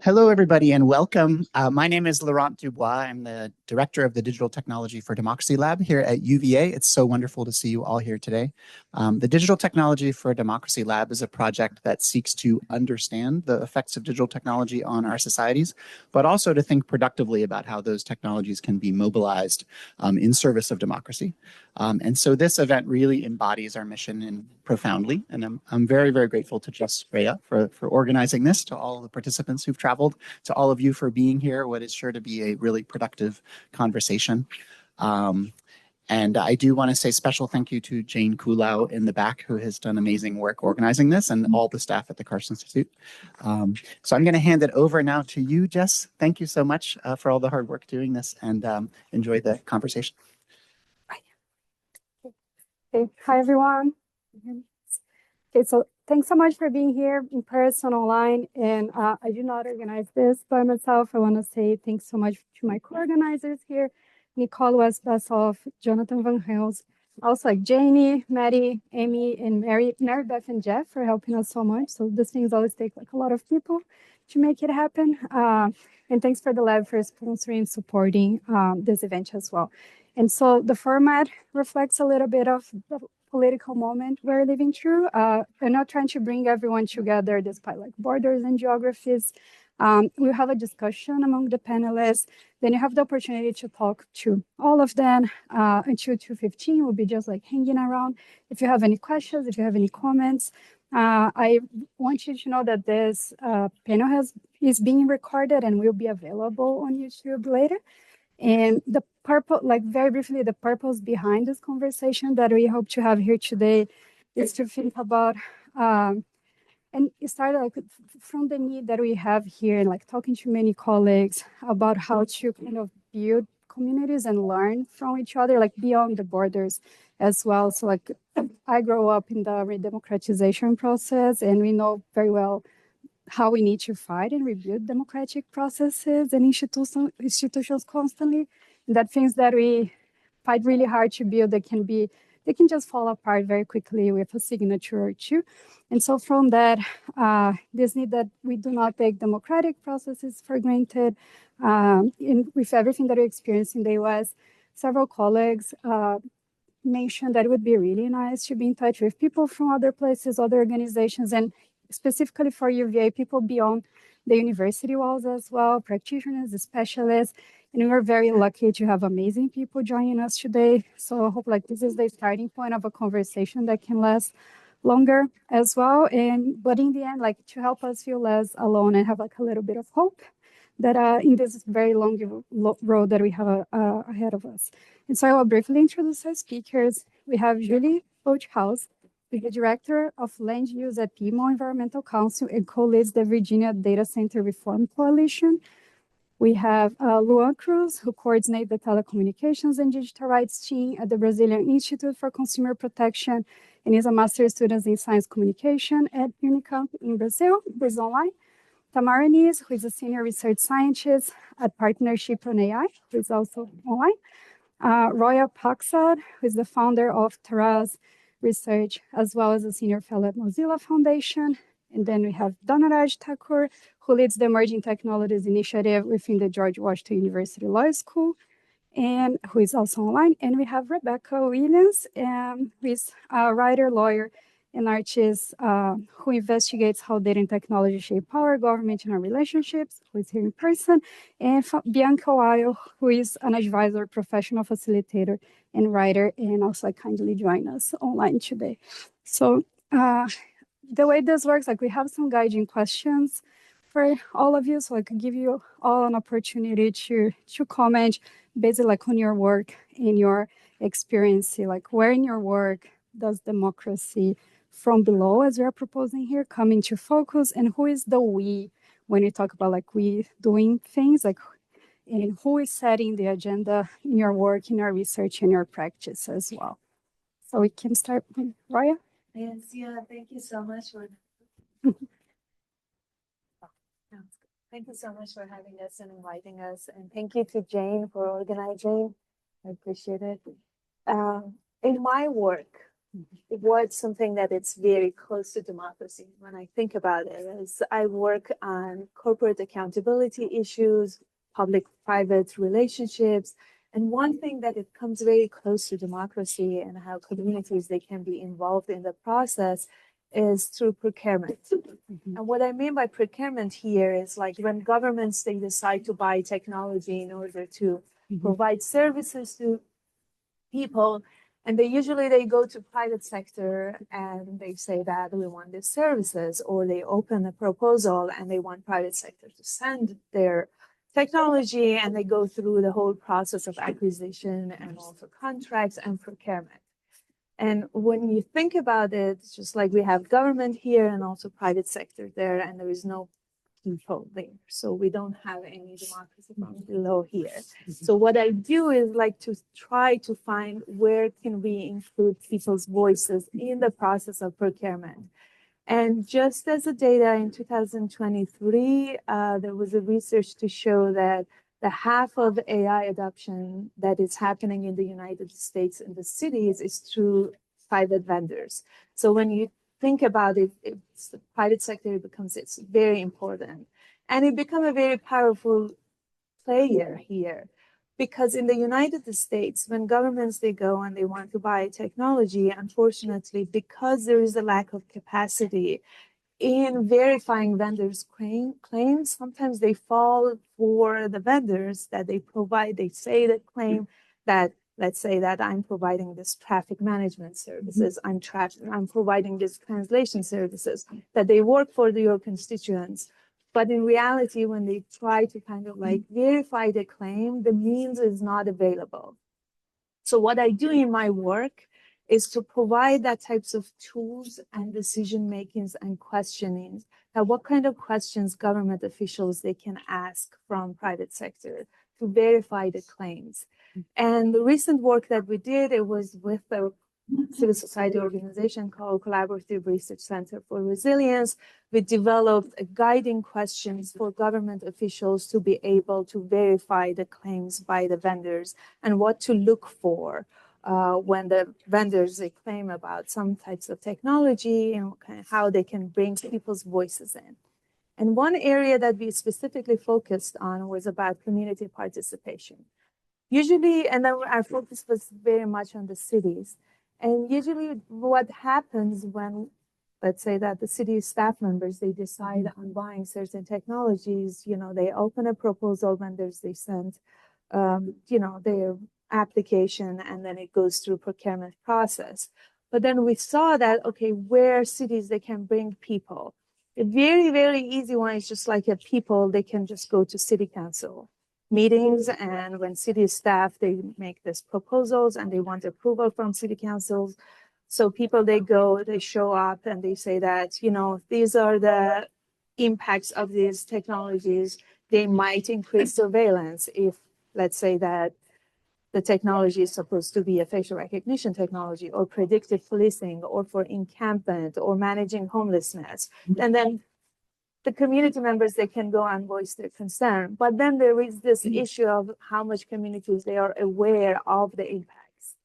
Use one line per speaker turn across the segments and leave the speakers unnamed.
Hello, everybody, and welcome. My name is Laurent Dubois. I'm the Director of the Digital Technology for Democracy Lab here at UVA. It's so wonderful to see you all here today. The Digital Technology for Democracy Lab is a project that seeks to understand the effects of digital technology on our societies, but also to think productively about how those technologies can be mobilized in service of democracy. And so this event really embodies our mission and profoundly, and I'm very, very grateful to just Roya for organizing this, to all the participants who've traveled, to all of you for being here, what is sure to be a really productive conversation. And I do want to say special thank you to Jane Kulau in the back, who has done amazing work organizing this, and all the staff at the Carson Institute. So I'm going to hand it over now to you, Jess. Thank you so much for all the hard work doing this, and enjoy the conversation.
Okay. Hi, everyone. Okay, so thanks so much for being here in person, online, and I do not organize this by myself. I want to say thanks so much to my co-organizers here, Nicole Westbessoff, Jonathan Van Hels, also like Janie, Maddie, Amy, and Mary Beth and Jeff for helping us so much. So these things always take like a lot of people to make it happen. And thanks for the lab for sponsoring and supporting this event as well. And so the format reflects a little bit of the political moment we're living through. We're not trying to bring everyone together despite like borders and geographies. We'll have a discussion among the panelists. Then you have the opportunity to talk to all of them until 2:15. We'll be just like hanging around. If you have any questions, if you have any comments, I want you to know that this panel is being recorded and will be available on YouTube later. And the purpose, like very briefly, the purpose behind this conversation that we hope to have here today is to think about, and it started like from the need that we have here and like talking to many colleagues about how to kind of build communities and learn from each other, like beyond the borders as well. So like I grew up in the redemocratization process, and we know very well how we need to fight and rebuild democratic processes and institutions constantly. And that things that we fight really hard to build, they can just fall apart very quickly with a signature or two. And so from that, this need that we do not take democratic processes for granted. With everything that we experience in the US, several colleagues mentioned that it would be really nice to be in touch with people from other places, other organizations, and specifically for UVA, people beyond the university walls as well, practitioners, specialists, and we're very lucky to have amazing people joining us today. So I hope like this is the starting point of a conversation that can last longer as well. But in the end, like to help us feel less alone and have like a little bit of hope that in this very long road that we have ahead of us. And so I will briefly introduce our speakers. We have Julie Bolthouse, the Director of Land Use at Piedmont Environmental Council and co-leads the Virginia Data Center Reform Coalition. We have Luan Cruz, who coordinates the telecommunications and digital rights team at the Brazilian Institute for Consumer Protection and is a master's student in science communication at Unicamp in Brazil, Online. Tamara Kneese, who is a senior research scientist at Partnership on AI, who is also online. Roya Pakzad, who is the founder of Taraaz Research, as well as a senior fellow at Mozilla Foundation. And then we have Dhanaraj Thakur, who leads the Emerging Technologies Initiative within the George Washington University Law School, and who is also online. And we have Rebecca Williams, who is a writer, lawyer, and artist who investigates how data and technology shape power, government, and our relationships, who is here in person. And Bianca Weil, who is an advisor, professional facilitator, and writer, and also kindly join us online today. So the way this works, like we have some guiding questions for all of you, so I could give you all an opportunity to comment basically like on your work and your experience, like where in your work does democracy from below, as we are proposing here, come into focus, and who is the we when we talk about like we doing things, like and who is setting the agenda in your work, in your research, in your practice as well. So we can start with Roya.
Yes, yeah, thank you so much for thank you so much for having us and inviting us, and thank you to Jane for organizing. I appreciate it. In my work, what's something that it's very close to democracy when I think about it is I work on corporate accountability issues, public-private relationships. And one thing that it comes very close to democracy and how communities they can be involved in the process is through procurement. And what I mean by procurement here is like when governments they decide to buy technology in order to provide services to people, and they go to private sector and they say that we want these services, or they open a proposal and they want private sector to send their technology, and they go through the whole process of acquisition and also contracts and procurement. And when you think about it, it's just like we have government here and also private sector there, and there is no people there. So we don't have any democracy from below here. So what I do is like to try to find where can we include people's voices in the process of procurement. And just as a data in 2023, there was a research to show that the half of AI adoption that is happening in the United States in the cities is through private vendors. So when you think about it, it's the private sector it's very important. And it become a very powerful player here. Because in the United States, when governments they go and they want to buy technology, unfortunately, because there is a lack of capacity in verifying vendors' claims, sometimes they fall for the vendors that they provide. They say the claim that, let's say that I'm providing this traffic management services, I'm providing this translation services, that they work for your constituents. But in reality, when they try to kind of like verify the claim, the means is not available. So what I do in my work is to provide that types of tools and decision makings and questionings. Now, what kind of questions government officials they can ask from private sector to verify the claims. And the recent work that we did, it was with a civil society organization called Collaborative Research Center for Resilience. We developed guiding questions for government officials to be able to verify the claims by the vendors and what to look for when the vendors they claim about some types of technology and kind of how they can bring people's voices in. And one area that we specifically focused on was about community participation. Usually, and then our focus was very much on the cities. And usually what happens when, let's say that the city staff members, they decide on buying certain technologies, they open a proposal, vendors, they send, their application, and then it goes through procurement process. But then we saw that, okay, where cities, they can bring people. A very, very easy one is just like people, they can just go to city council meetings, and when city staff, they make these proposals and they want approval from city councils. So people, they go, they show up and they say that, these are the impacts of these technologies. They might increase surveillance if, let's say that the technology is supposed to be a facial recognition technology or predictive policing or for encampment or managing homelessness. And then the community members, they can go and voice their concern. But then there is this issue of how much communities they are aware of the impacts.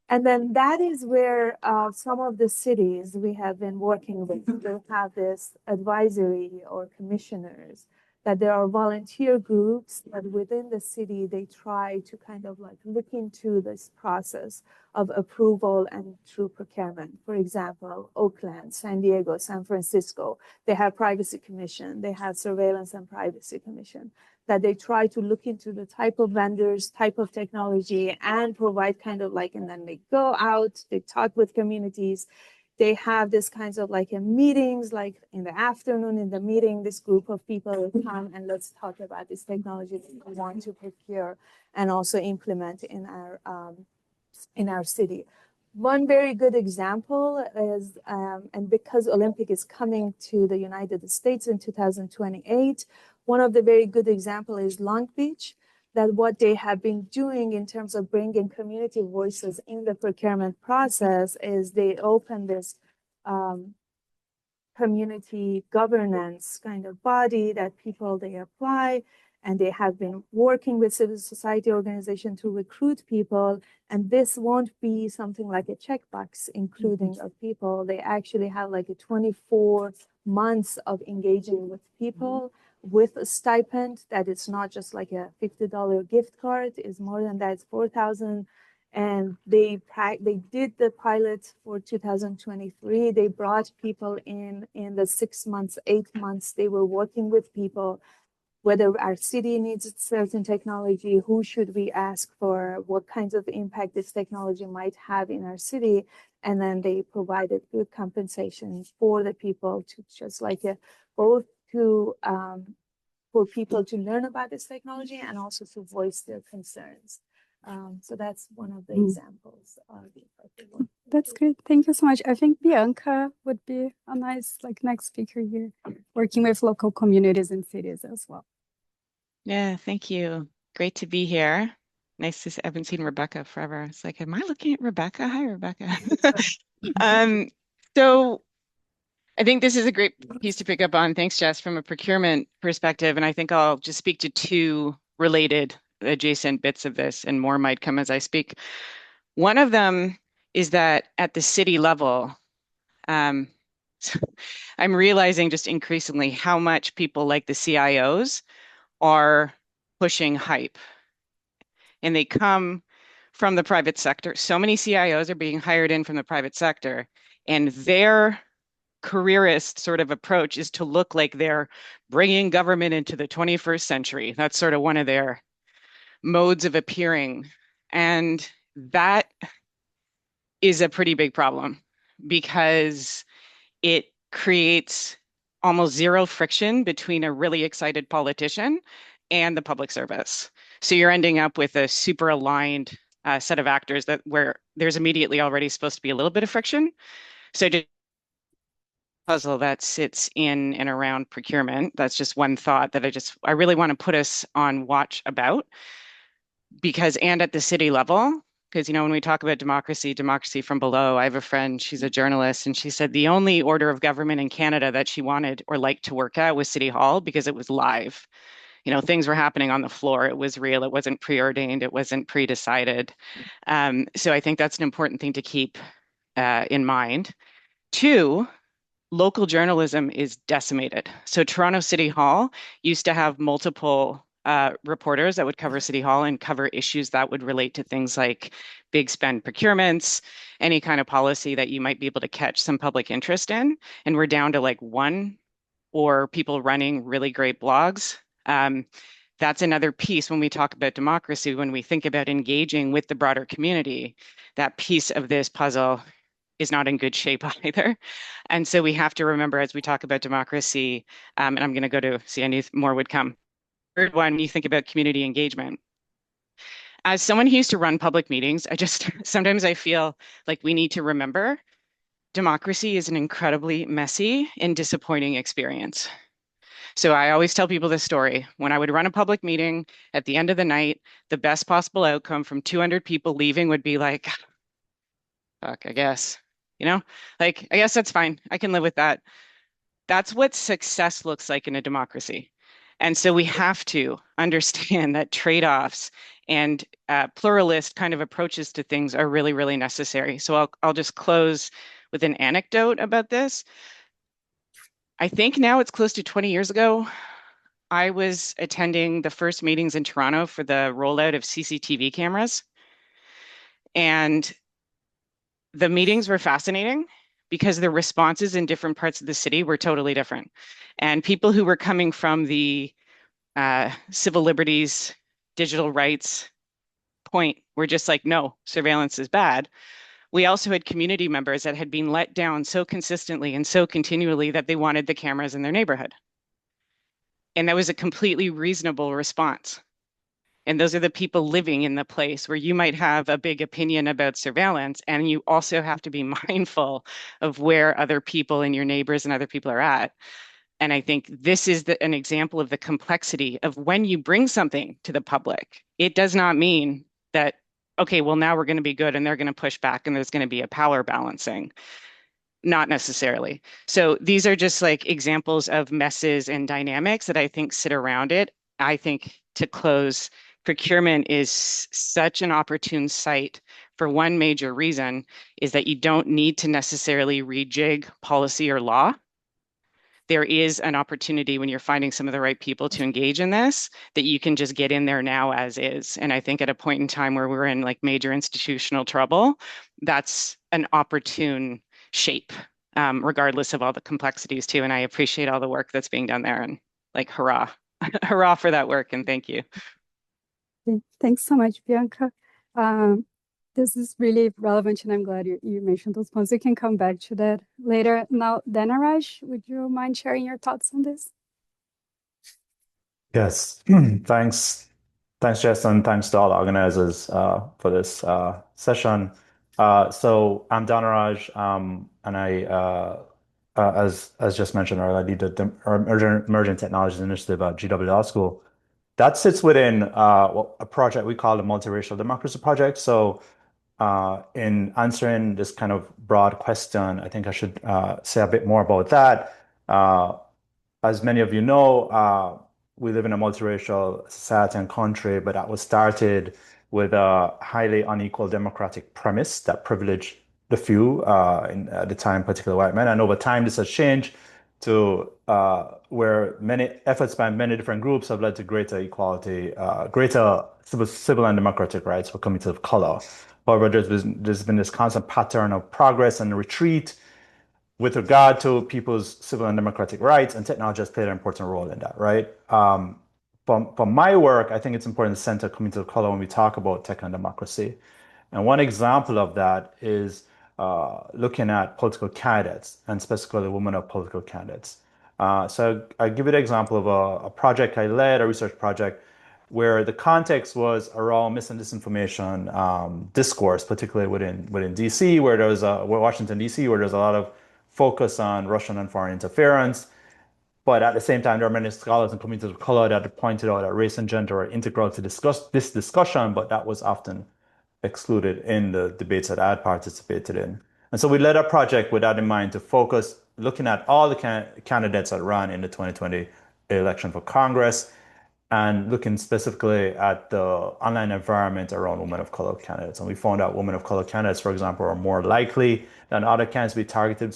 And then that is where some of the cities we have been working with, they have this advisory or commissioners, that there are volunteer groups that within the city, they try to kind of like look into this process of approval and through procurement. For example, Oakland, San Diego, San Francisco, they have privacy commission, they have surveillance and privacy commission, that they try to look into the type of vendors, type of technology, and provide kind of like, and then they go out, they talk with communities. They have this kinds of like meetings, like in the afternoon in the meeting, this group of people will come and let's talk about this technology that we want to procure and also implement in our city. One very good example is, and because Olympic is coming to the United States in 2028, one of the very good example is Long Beach, that what they have been doing in terms of bringing community voices in the procurement process is they open this community governance kind of body that people, they apply, and they have been working with civil society organizations to recruit people. And this won't be something like a checkbox including of people. They actually have like a 24 months of engaging with people with a stipend that it's not just like a $50 gift card, it's more than that, it's 4,000. And they did the pilot for 2023. They brought people in the 6 months, 8 months. They were working with people, whether our city needs certain technology, who should we ask for, what kinds of impact this technology might have in our city. And then they provided good compensation for the people to just like both to for people to learn about this technology and also to voice their concerns. So that's one of the examples of the work.
That's great. Thank you so much. I think Bianca would be a nice like next speaker here, working with local communities and cities as well.
Yeah, thank you. Great to be here. Nice to see, I haven't seen Rebecca forever. It's like, am I looking at Rebecca? Hi, Rebecca. So I think this is a great piece to pick up on. Thanks, Jess, from a procurement perspective. And I think I'll just speak to two related adjacent bits of this, and more might come as I speak. One of them is that at the city level, I'm realizing just increasingly how much people like the CIOs are pushing hype. And they come from the private sector. So many CIOs are being hired in from the private sector, and their careerist sort of approach is to look like they're bringing government into the 21st century. That's sort of one of their modes of appearing. And that is a pretty big problem because it creates almost zero friction between a really excited politician and the public service. So you're ending up with a super aligned set of actors that where there's immediately already supposed to be a little bit of friction. So just puzzle that sits in and around procurement. That's just one thought that I really want to put us on watch about, because and at the city level, because when we talk about democracy from below, I have a friend, she's a journalist, and she said the only order of government in Canada that she wanted or liked to work at was City Hall because it was live. Things were happening on the floor. It was real. It wasn't preordained. It wasn't pre-decided. So I think that's an important thing to keep in mind. Two, local journalism is decimated. So Toronto City Hall used to have multiple reporters that would cover City Hall and cover issues that would relate to things like big spend procurements, any kind of policy that you might be able to catch some public interest in. And we're down to like one or people running really great blogs. That's another piece when we talk about democracy, when we think about engaging with the broader community, that piece of this puzzle is not in good shape either. And so we have to remember as we talk about democracy, and I'm going to go to see, I knew more would come. Third one, you think about community engagement. As someone who used to run public meetings, sometimes I feel like we need to remember democracy is an incredibly messy and disappointing experience. So I always tell people this story. When I would run a public meeting, at the end of the night, the best possible outcome from 200 people leaving would be like, fuck, I guess, I guess that's fine. I can live with that. That's what success looks like in a democracy. And so we have to understand that trade-offs and pluralist kind of approaches to things are really, really necessary. So I'll just close with an anecdote about this. I think now it's close to 20 years ago, I was attending the first meetings in Toronto for the rollout of CCTV cameras. And the meetings were fascinating because the responses in different parts of the city were totally different. And people who were coming from the civil liberties, digital rights point were just like, no, surveillance is bad. We also had community members that had been let down so consistently and so continually that they wanted the cameras in their neighborhood. And that was a completely reasonable response. And those are the people living in the place where you might have a big opinion about surveillance, and you also have to be mindful of where other people and your neighbors and other people are at. And I think this is an example of the complexity of when you bring something to the public. It does not mean that, okay, well, now we're going to be good and they're going to push back and there's going to be a power balancing. Not necessarily. So these are just like examples of messes and dynamics that I think sit around it. I think to close, procurement is such an opportune site for one major reason is that you don't need to necessarily rejig policy or law. There is an opportunity when you're finding some of the right people to engage in this that you can just get in there now as is. And I think at a point in time where we're in like major institutional trouble, that's an opportune shape, regardless of all the complexities too. And I appreciate all the work that's being done there and like, hurrah, hurrah for that work. And thank you.
Thanks so much, Bianca. This is really relevant, and I'm glad you mentioned those points. We can come back to that later. Now, Dhanaraj, would you mind sharing your thoughts on this?
Yes, thanks, Jess, and thanks to all the organizers for this session. So I'm Dhanaraj, and as just mentioned earlier, I lead the Emerging Technologies Initiative at GW Law School. That sits within a project we call the Multiracial Democracy Project. So in answering this kind of broad question, I think I should say a bit more about that. As many of you know, we live in a multiracial society and country, but that was started with a highly unequal democratic premise that privileged the few, at the time, particularly white men. And over time, this has changed to where many efforts by many different groups have led to greater equality, greater civil and democratic rights for communities of color. However, there's been this constant pattern of progress and retreat with regard to people's civil and democratic rights, and technology has played an important role in that, right? For my work, I think it's important to center communities of color when we talk about tech and democracy. And one example of that is looking at political candidates, and specifically women of political candidates. So I give you the example of a project I led, a research project, where the context was around mis and disinformation discourse, particularly within DC, where there's Washington, DC, where there's a lot of focus on Russian and foreign interference. But at the same time, there are many scholars and communities of color that have pointed out that race and gender are integral to this discussion, but that was often excluded in the debates that I had participated in. And so we led a project with that in mind to focus, looking at all the candidates that ran in the 2020 election for Congress, and looking specifically at the online environment around women of color candidates. And we found out women of color candidates, for example, are more likely than other candidates to be targeted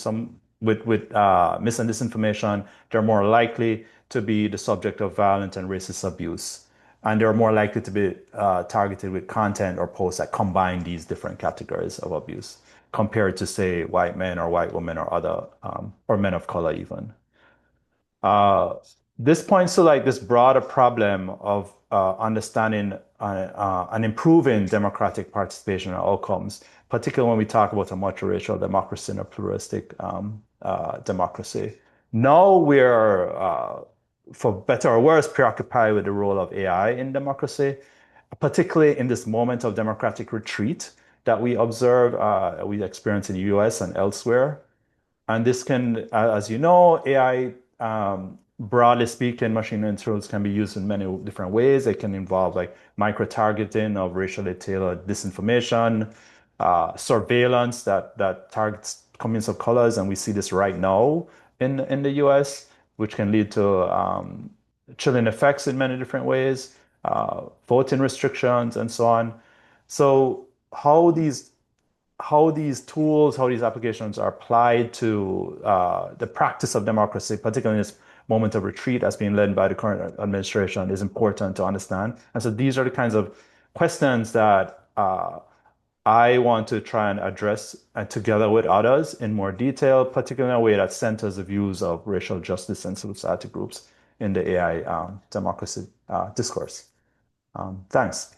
with mis and disinformation. They're more likely to be the subject of violent and racist abuse. And they're more likely to be targeted with content or posts that combine these different categories of abuse compared to, say, white men or white women or other, or men of color even. This points to like this broader problem of understanding and improving democratic participation and outcomes, particularly when we talk about a multiracial democracy and a pluralistic democracy. Now we're, for better or worse, preoccupied with the role of AI in democracy, particularly in this moment of democratic retreat that we observe, we experience in the US and elsewhere. And this can, as you know, AI, broadly speaking, machine learning tools can be used in many different ways. They can involve like micro-targeting of racially tailored disinformation, surveillance that targets communities of colors, and we see this right now in the US, which can lead to chilling effects in many different ways, voting restrictions, and so on. So how these tools, how these applications are applied to the practice of democracy, particularly in this moment of retreat as being led by the current administration, is important to understand. And so these are the kinds of questions that I want to try and address together with others in more detail, particularly in a way that centers the views of racial justice and civil society groups in the AI democracy discourse. Thanks.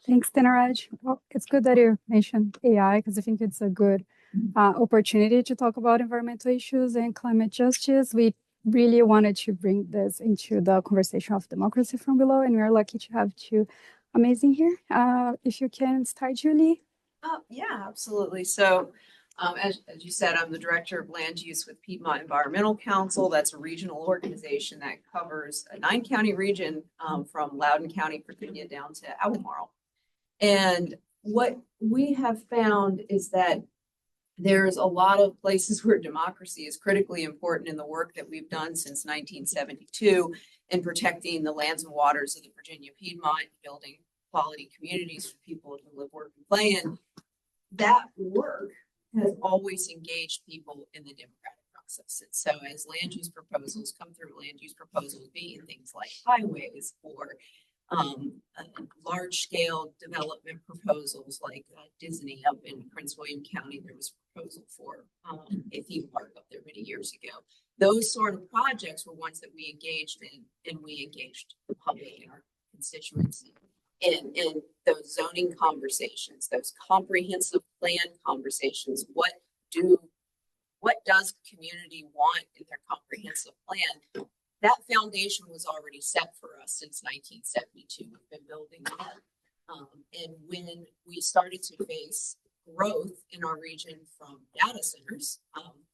Thanks, Dhanaraj. Well, it's good that you mentioned AI because I think it's a good opportunity to talk about environmental issues and climate justice. We really wanted to bring this into the conversation of democracy from below, and we're lucky to have two amazing here. If you can start, Julie.
Yeah, absolutely. So as you said, I'm the director of land use with Piedmont Environmental Council. That's a regional organization that covers a 9-county region from Loudoun County, Virginia, down to Albemarle. And what we have found is that there's a lot of places where democracy is critically important in the work that we've done since 1972 in protecting the lands and waters of the Virginia Piedmont, building quality communities for people to live, work, and play in. That work has always engaged people in the democratic process. And so as land use proposals come through, land use proposals being things like highways or large scale development proposals like Disney up in Prince William County. There was a proposal for a theme park up there many years ago. Those sort of projects were ones that we engaged in, and we engaged the public and our constituency in those zoning conversations, those comprehensive plan conversations. What does the community want in their comprehensive plan? That foundation was already set for us since 1972. We've been building that. And when we started to face growth in our region from data centers,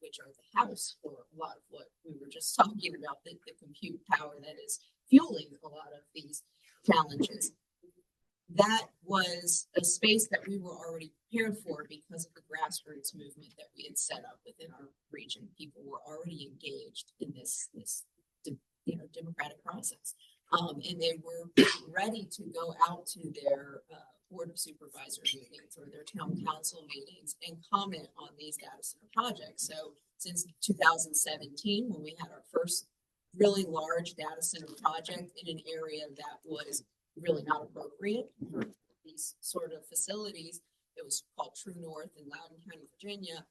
which are the house for a lot of what we were just talking about, the compute power that is fueling a lot of these challenges, that was a space that we were already prepared for because of the grassroots movement that we had set up within our region. People were already engaged in this democratic process. And they were ready to go out to their board of supervisor meetings or their town council meetings and comment on these data center projects. So since 2017, when we had our first really large data center project in an area that was really not appropriate for these sort of facilities, it was called True North in Loudoun County, Virginia.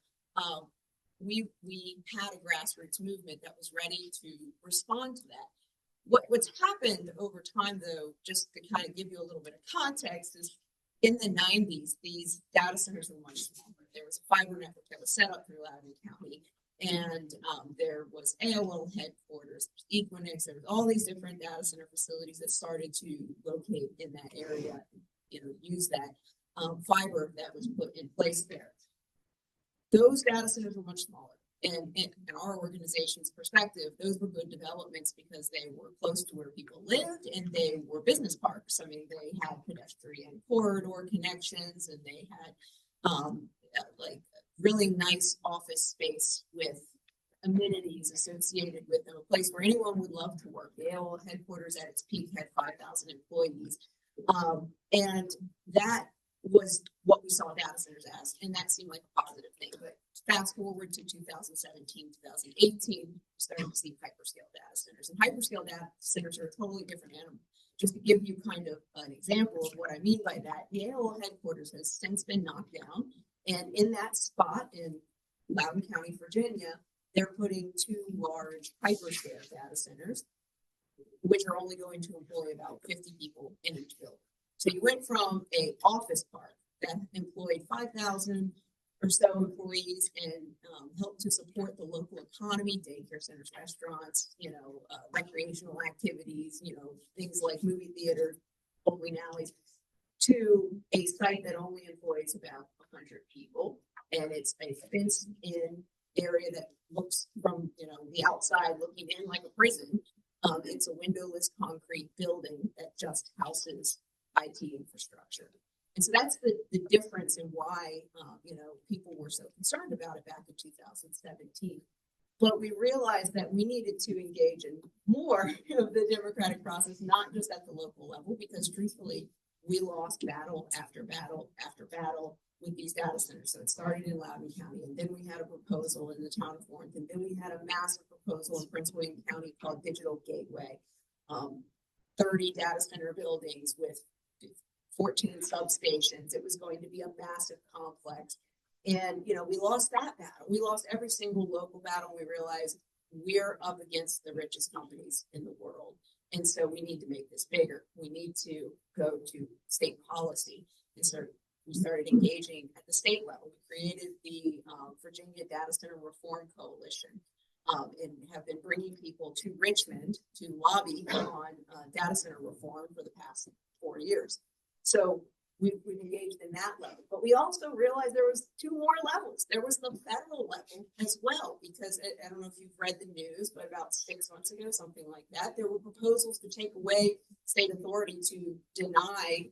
We had a grassroots movement that was ready to respond to that. What's happened over time, though, just to kind of give you a little bit of context, is in the 90s, these data centers were much smaller. There was a fiber network that was set up through Loudoun County, and there was AOL headquarters, Equinix, there was all these different data center facilities that started to locate in that area, use that fiber that was put in place there. Those data centers were much smaller. And in our organization's perspective, those were good developments because they were close to where people lived and they were business parks. I mean, they had pedestrian corridor connections and they had like really nice office space with amenities associated with them, a place where anyone would love to work. The AOL headquarters at its peak had 5,000 employees. And that was what we saw data centers as, and that seemed like a positive thing. But fast forward to 2017, 2018, we started to see hyperscale data centers. And hyperscale data centers are a totally different animal. Just to give you kind of an example of what I mean by that, the AOL headquarters has since been knocked down. And in that spot in Loudoun County, Virginia, they're putting 2 large hyperscale data centers, which are only going to employ about 50 people in each building. So you went from an office park that employed 5,000 or so employees and helped to support the local economy, daycare centers, restaurants, recreational activities, things like movie theaters, bowling alleys, to a site that only employs about 100 people. And it's a fenced-in area that looks from, the outside looking in like a prison. It's a windowless concrete building that just houses IT infrastructure. And so that's the difference in why, people were so concerned about it back in 2017. But we realized that we needed to engage in more of the democratic process, not just at the local level, because truthfully, we lost battle after battle after battle with these data centers. So it started in Loudoun County, and then we had a proposal in the town of Warrenton, and then we had a massive proposal in Prince William County called Digital Gateway, 30 data center buildings with 14 substations. It was going to be a massive complex. And, we lost that battle. We lost every single local battle. We realized we're up against the richest companies in the world. And so we need to make this bigger. We need to go to state policy. And so we started engaging at the state level. We created the Virginia Data Center Reform Coalition and have been bringing people to Richmond to lobby on data center reform for the past 4 years. So we've engaged in that level, but we also realized there was 2 more levels. There was the federal level as well, because I don't know if you've read the news, but about 6 months ago, something like that, there were proposals to take away state authority to deny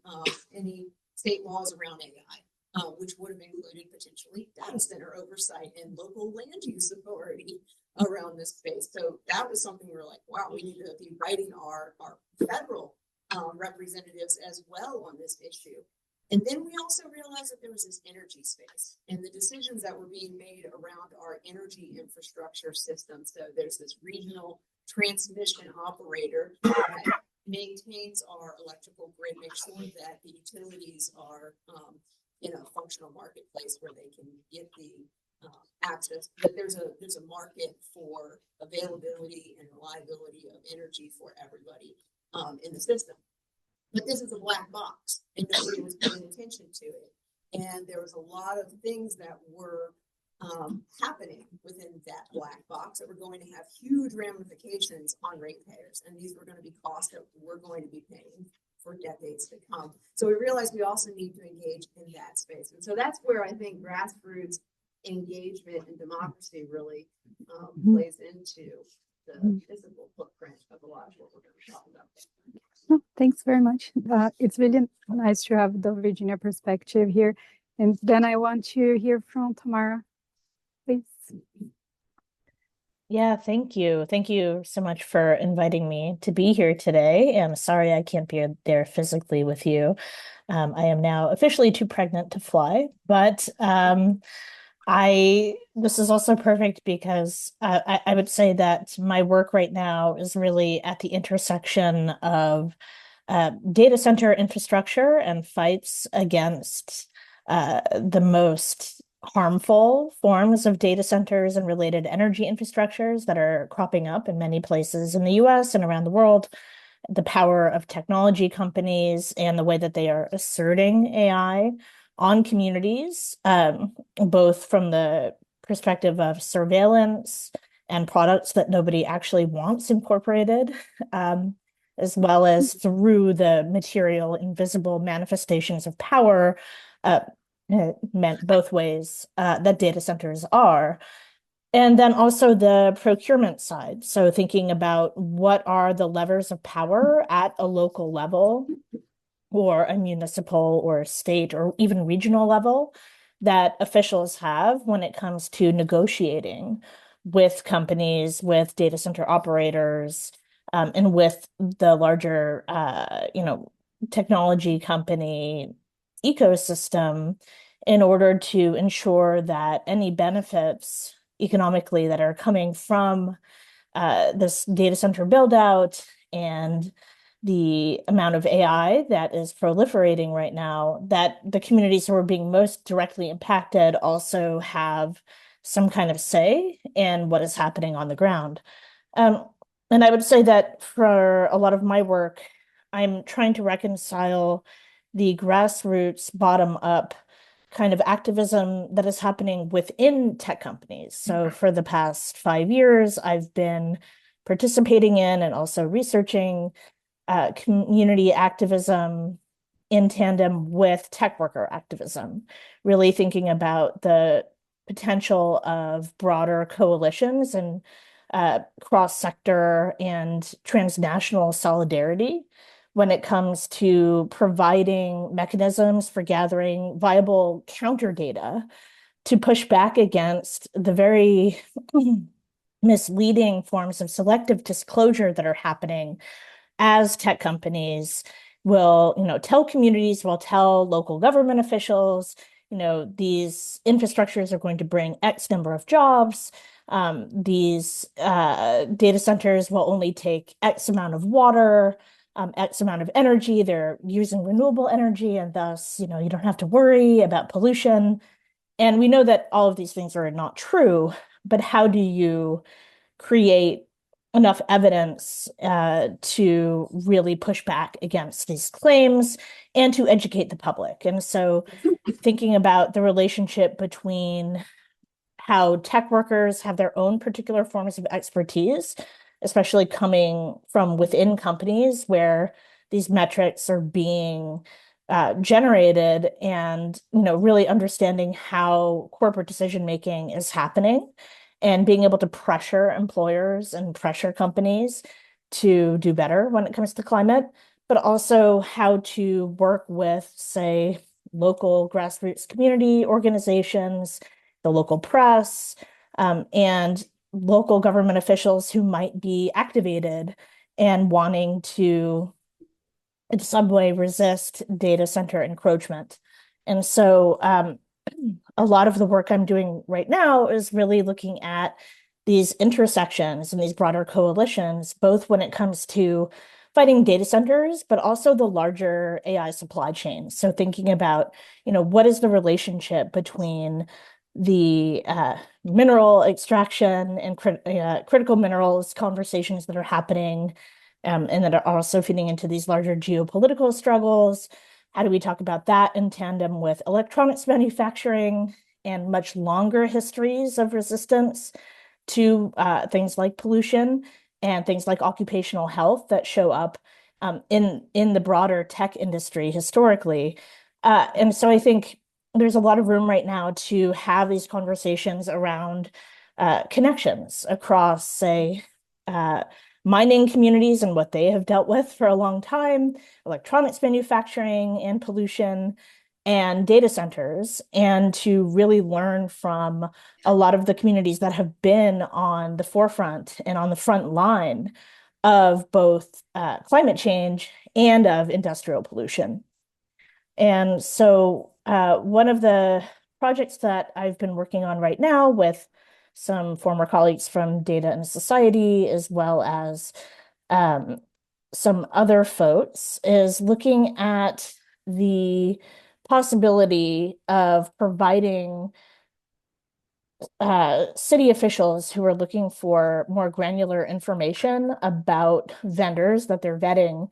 any state laws around AI. which would have included potentially data center oversight and local land use authority around this space. So that was something we were like, wow, we need to be writing our federal representatives as well on this issue. And then we also realized that there was this energy space and the decisions that were being made around our energy infrastructure system. So there's this regional transmission operator that maintains our electrical grid, makes sure that the utilities are in a functional marketplace where they can get the access. But there's a market for availability and reliability of energy for everybody in the system. But this is a black box and nobody was paying attention to it. And there was a lot of things that were happening within that black box that were going to have huge ramifications on ratepayers. And these were going to be costs that we're going to be paying for decades to come. So we realized we also need to engage in that space. And so that's where I think grassroots engagement and democracy really plays into the physical footprint of a lot of what we're going to talk about.
Oh, thanks very much. It's really nice to have the Virginia perspective here. And then I want to hear from Tamara, please.
Yeah, thank you. Thank you so much for inviting me to be here today. I'm sorry I can't be there physically with you. I am now officially too pregnant to fly, but this is also perfect because I would say that my work right now is really at the intersection of data center infrastructure and fights against the most harmful forms of data centers and related energy infrastructures that are cropping up in many places in the US and around the world. The power of technology companies and the way that they are asserting AI on communities, both from the perspective of surveillance and products that nobody actually wants incorporated, as well as through the material, invisible manifestations of power, meant both ways that data centers are. And then also the procurement side. So thinking about what are the levers of power at a local level or a municipal or state or even regional level that officials have when it comes to negotiating with companies, with data center operators, and with the larger, technology company ecosystem in order to ensure that any benefits economically that are coming from this data center build out and the amount of AI that is proliferating right now, that the communities who are being most directly impacted also have some kind of say in what is happening on the ground. And I would say that for a lot of my work, I'm trying to reconcile the grassroots bottom up kind of activism that is happening within tech companies. So for the past 5 years, I've been participating in and also researching community activism in tandem with tech worker activism, really thinking about the potential of broader coalitions and cross-sector and transnational solidarity when it comes to providing mechanisms for gathering viable counter data to push back against the very misleading forms of selective disclosure that are happening as tech companies will, tell communities, will tell local government officials, these infrastructures are going to bring X number of jobs. These data centers will only take X amount of water, X amount of energy. They're using renewable energy, and thus, you don't have to worry about pollution. And we know that all of these things are not true, but how do you create enough evidence to really push back against these claims and to educate the public? And so thinking about the relationship between how tech workers have their own particular forms of expertise, especially coming from within companies where these metrics are being generated, and really understanding how corporate decision making is happening and being able to pressure employers and pressure companies to do better when it comes to climate, but also how to work with, say, local grassroots community organizations, the local press, and local government officials who might be activated and wanting to, in some way, resist data center encroachment. And so a lot of the work I'm doing right now is really looking at these intersections and these broader coalitions, both when it comes to fighting data centers, but also the larger AI supply chain. So thinking about, what is the relationship between the mineral extraction and critical minerals conversations that are happening, and that are also feeding into these larger geopolitical struggles. How do we talk about that in tandem with electronics manufacturing and much longer histories of resistance to things like pollution and things like occupational health that show up in the broader tech industry historically. And so I think there's a lot of room right now to have these conversations around connections across, say, mining communities and what they have dealt with for a long time, electronics manufacturing and pollution, and data centers, and to really learn from a lot of the communities that have been on the forefront and on the front line of both climate change and of industrial pollution. And so one of the projects that I've been working on right now with some former colleagues from Data and Society, as well as some other folks, is looking at the possibility of providing city officials who are looking for more granular information about vendors that they're vetting.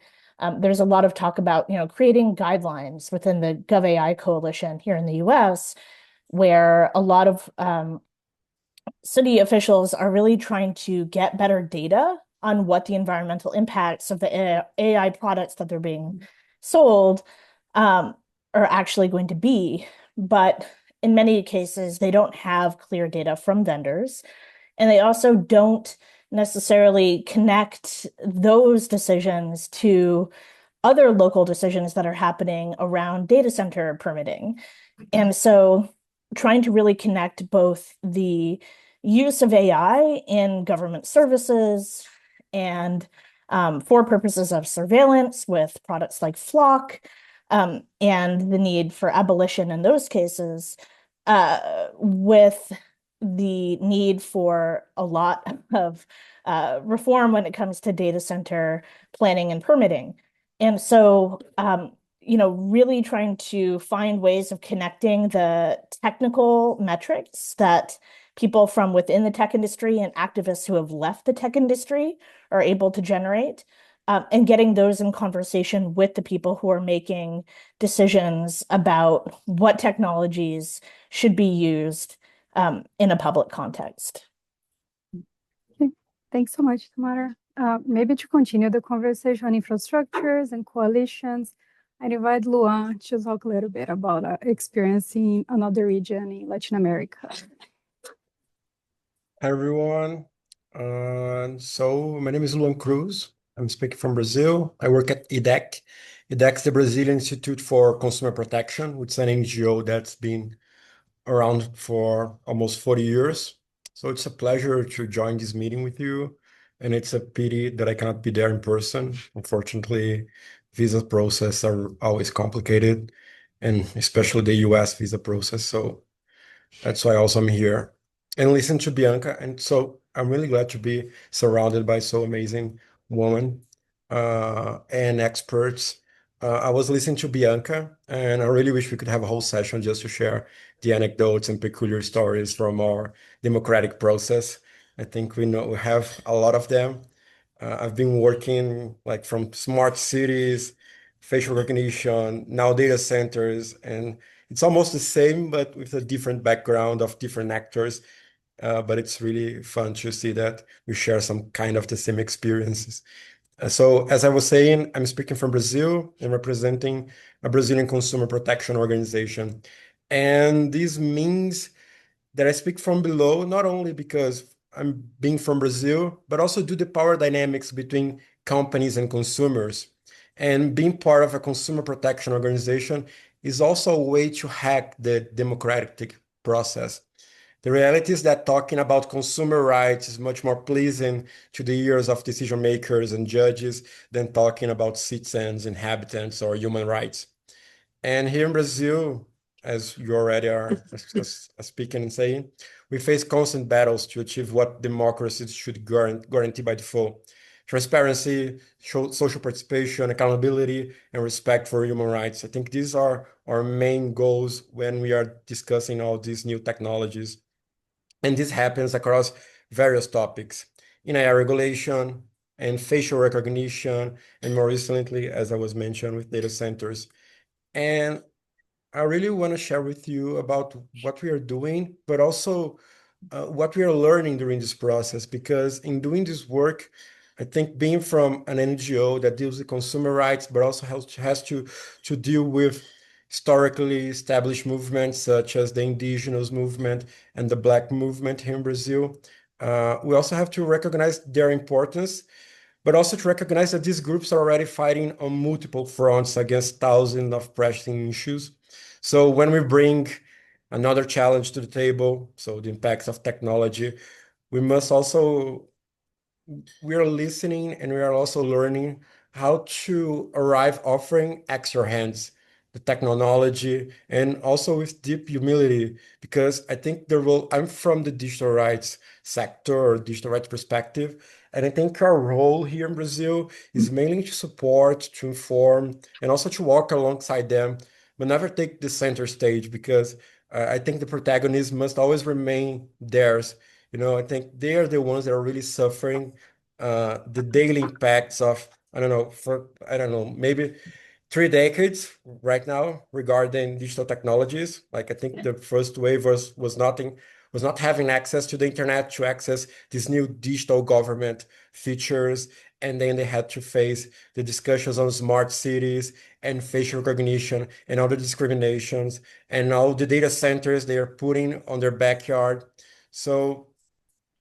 There's a lot of talk about, creating guidelines within the GovAI coalition here in the US, where a lot of city officials are really trying to get better data on what the environmental impacts of the AI products that they're being sold are actually going to be. But in many cases, they don't have clear data from vendors, and they also don't necessarily connect those decisions to other local decisions that are happening around data center permitting. And so trying to really connect both the use of AI in government services and for purposes of surveillance with products like Flock, and the need for abolition in those cases, with the need for a lot of reform when it comes to data center planning and permitting. And so, really trying to find ways of connecting the technical metrics that people from within the tech industry and activists who have left the tech industry are able to generate, and getting those in conversation with the people who are making decisions about what technologies should be used in a public context.
Okay. Thanks so much, Tamara. Maybe to continue the conversation on infrastructures and coalitions, I invite Luan to talk a little bit about experiencing another region in Latin America.
Hi, everyone. So my name is Luan Cruz. I'm speaking from Brazil. I work at IDEC. IDEC is the Brazilian Institute for Consumer Protection, which is an NGO that's been around for almost 40 years. So it's a pleasure to join this meeting with you. And it's a pity that I cannot be there in person. Unfortunately, visa process are always complicated, and especially the US visa process. So that's why also I'm here and listen to Bianca. And so I'm really glad to be surrounded by so amazing women and experts. I was listening to Bianca, and I really wish we could have a whole session just to share the anecdotes and peculiar stories from our democratic process. I think we have a lot of them. I've been working like from smart cities, facial recognition, now data centers, and it's almost the same, but with a different background of different actors. But it's really fun to see that we share some kind of the same experiences. So as I was saying, I'm speaking from Brazil and representing a Brazilian consumer protection organization. And this means that I speak from below, not only because I'm being from Brazil, but also due to the power dynamics between companies and consumers. And being part of a consumer protection organization is also a way to hack the democratic process. The reality is that talking about consumer rights is much more pleasing to the ears of decision makers and judges than talking about citizens, inhabitants, or human rights. And here in Brazil, as you already are speaking and saying, we face constant battles to achieve what democracies should guarantee by default. Transparency, social participation, accountability, and respect for human rights. I think these are our main goals when we are discussing all these new technologies. And this happens across various topics in AI regulation and facial recognition, and more recently, as I was mentioned, with data centers. And I really want to share with you about what we are doing, but also what we are learning during this process. Because in doing this work, I think being from an NGO that deals with consumer rights, but also has to deal with historically established movements such as the indigenous movement and the Black movement here in Brazil, we also have to recognize their importance, but also to recognize that these groups are already fighting on multiple fronts against thousands of pressing issues. So when we bring another challenge to the table, so the impacts of technology, we must also we are listening and we are also learning how to arrive offering extra hands, the technology, and also with deep humility, because I think the role, I'm from the digital rights sector or digital rights perspective, and I think our role here in Brazil is mainly to support, to inform, and also to walk alongside them, but never take the center stage, because I think the protagonism must always remain theirs. I think they are the ones that are really suffering the daily impacts of, I don't know, maybe 3 decades right now regarding digital technologies. Like I think the first wave was not having access to the internet to access these new digital government features. And then they had to face the discussions on smart cities and facial recognition and all the discriminations and all the data centers they are putting on their backyard. So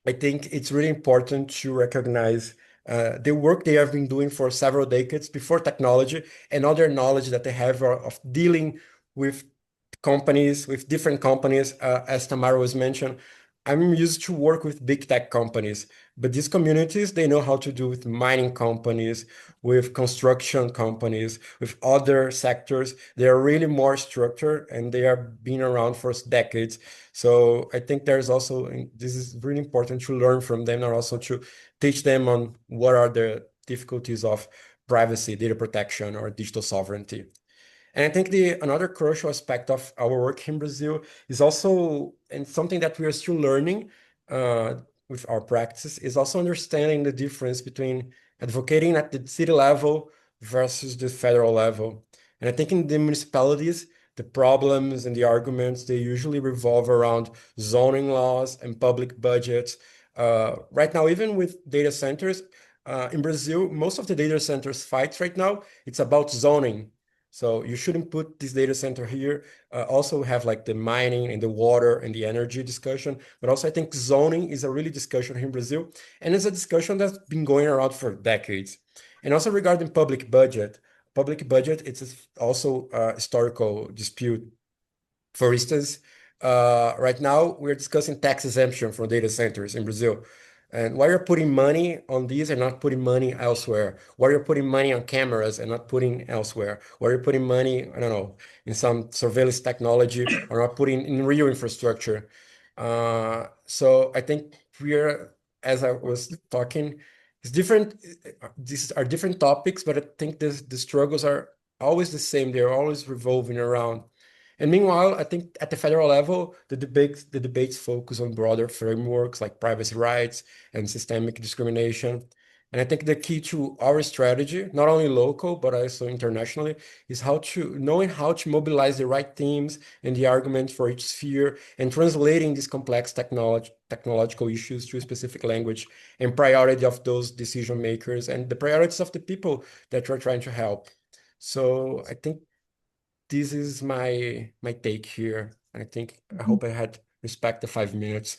I think it's really important to recognize the work they have been doing for several decades before technology and other knowledge that they have of dealing with companies, with different companies, as Tamara was mentioned. I'm used to work with big tech companies, but these communities, they know how to do with mining companies, with construction companies, with other sectors. They are really more structured and they are been around for decades. So I think there's also, this is really important to learn from them and also to teach them on what are the difficulties of privacy, data protection, or digital sovereignty. And I think another crucial aspect of our work in Brazil is also, and something that we are still learning with our practice, is also understanding the difference between advocating at the city level versus the federal level. And I think in the municipalities, the problems and the arguments, they usually revolve around zoning laws and public budgets. Right now, even with data centers, in Brazil, most of the data centers fights right now, it's about zoning. So you shouldn't put this data center here. Also have like the mining and the water and the energy discussion. But also I think zoning is a really discussion here in Brazil. And it's a discussion that's been going around for decades. And also regarding public budget, it's also a historical dispute. For instance, right now we're discussing tax exemption for data centers in Brazil. And why you're putting money on these and not putting money elsewhere? Why you're putting money on cameras and not putting elsewhere? Why you're putting money, I don't know, in some surveillance technology or not putting in real infrastructure? So I think we're, as I was talking, it's different. These are different topics, but I think the struggles are always the same. They're always revolving around. And meanwhile, I think at the federal level, the debates focus on broader frameworks like privacy rights and systemic discrimination. And I think the key to our strategy, not only local, but also internationally, is knowing how to mobilize the right themes and the arguments for each sphere and translating these complex technological issues to a specific language and priority of those decision makers and the priorities of the people that we're trying to help. So I think this is my take here. I think I hope I had respect the 5 minutes.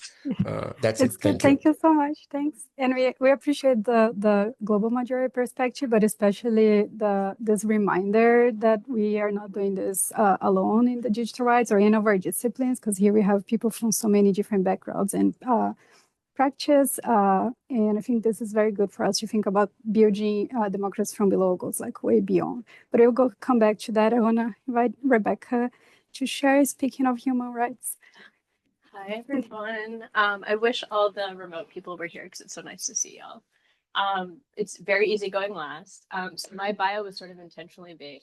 That's
It's
it.
good.
Thank you.
Thank you so much. Thanks. And we appreciate the global majority perspective, but especially this reminder that we are not doing this alone in the digital rights or any of our disciplines, because here we have people from so many different backgrounds and practice. And I think this is very good for us to think about building democracy from below goes like way beyond. But we'll come back to that. I want to invite Rebecca to share, speaking of human rights.
Hi, everyone. I wish all the remote people were here because it's so nice to see y'all. It's very easy going last. So my bio was sort of intentionally vague.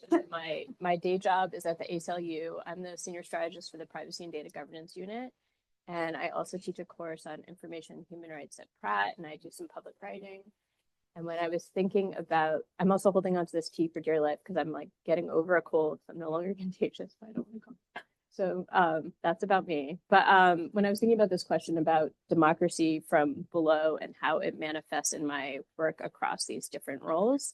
My day job is at the ACLU. I'm the senior strategist for the Privacy and Data Governance Unit. And I also teach a course on information and human rights at Pratt, and I do some public writing. And when I was thinking about, I'm also holding on to this tea for dear life because I'm like getting over a cold. So I'm no longer contagious, but I don't want to come. So that's about me. But when I was thinking about this question about democracy from below and how it manifests in my work across these different roles,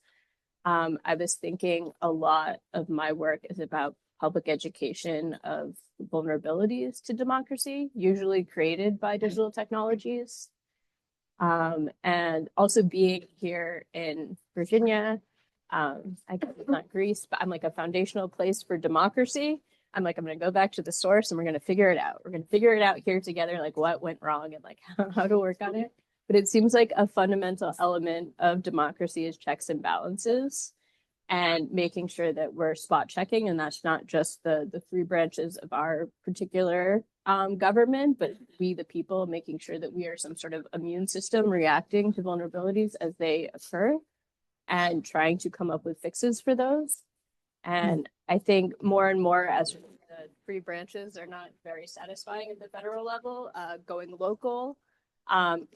I was thinking a lot of my work is about public education of vulnerabilities to democracy, usually created by digital technologies. And also being here in Virginia, I guess it's not Greece, but I'm like a foundational place for democracy. I'm like, I'm going to go back to the source and we're going to figure it out. We're going to figure it out here together, like what went wrong and like how to work on it. But it seems like a fundamental element of democracy is checks and balances and making sure that we're spot checking. And that's not just the three branches of our particular government, but we, the people, making sure that we are some sort of immune system reacting to vulnerabilities as they occur and trying to come up with fixes for those. And I think more and more as the three branches are not very satisfying at the federal level, going local,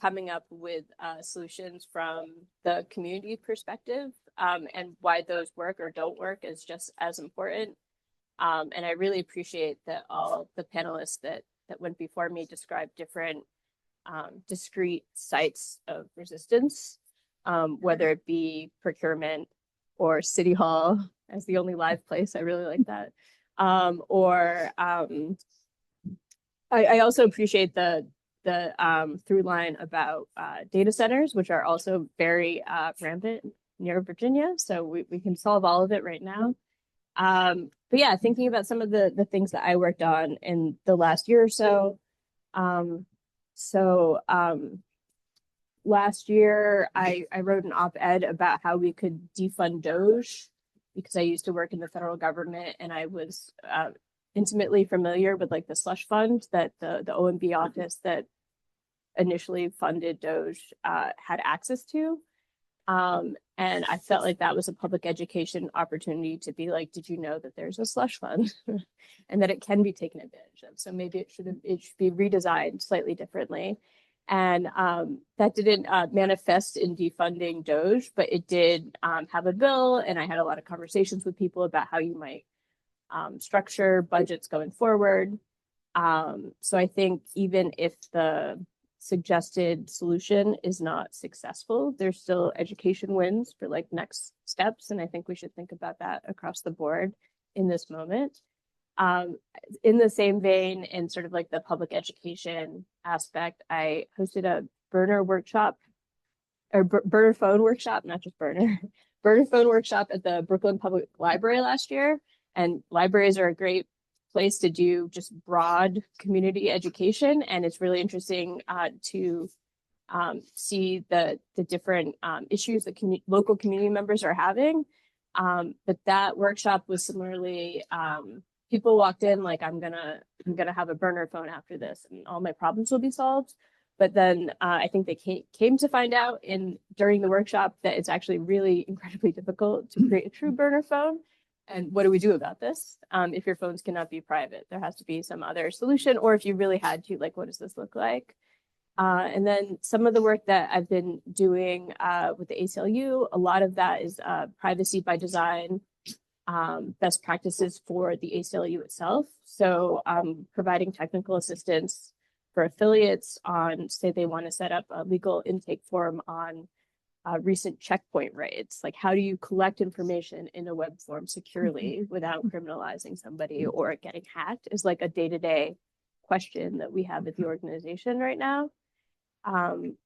coming up with solutions from the community perspective and why those work or don't work is just as important. And I really appreciate that all the panelists that went before me described different discrete sites of resistance, whether it be procurement or City Hall as the only live place. I really like that. I also appreciate the through line about data centers, which are also very rampant near Virginia. So we can solve all of it right now. But yeah, thinking about some of the things that I worked on in the last year or so. Last year, I wrote an op-ed about how we could defund Doge because I used to work in the federal government and I was intimately familiar with like the slush fund that the OMB office that initially funded Doge had access to. And I felt like that was a public education opportunity to be like, did you know that there's a slush fund and that it can be taken advantage of? So maybe it should be redesigned slightly differently. And that didn't manifest in defunding Doge, but it did have a bill. And I had a lot of conversations with people about how you might structure budgets going forward. So I think even if the suggested solution is not successful, there's still education wins for like next steps. And I think we should think about that across the board in this moment. In the same vein, in sort of like the public education aspect, I hosted a burner workshop or burner phone workshop, not just burner phone workshop at the Brooklyn Public Library last year. And libraries are a great place to do just broad community education. And it's really interesting to see the different issues that local community members are having. But that workshop was similarly, people walked in like, I'm gonna have a burner phone after this and all my problems will be solved. But then I think they came to find out during the workshop that it's actually really incredibly difficult to create a true burner phone. And what do we do about this? If your phones cannot be private, there has to be some other solution. Or if you really had to, like, what does this look like? And then some of the work that I've been doing with the ACLU, a lot of that is privacy by design, best practices for the ACLU itself. So providing technical assistance for affiliates on, say they want to set up a legal intake form on recent checkpoint raids. Like, how do you collect information in a web form securely without criminalizing somebody or getting hacked is like a day-to-day question that we have at the organization right now.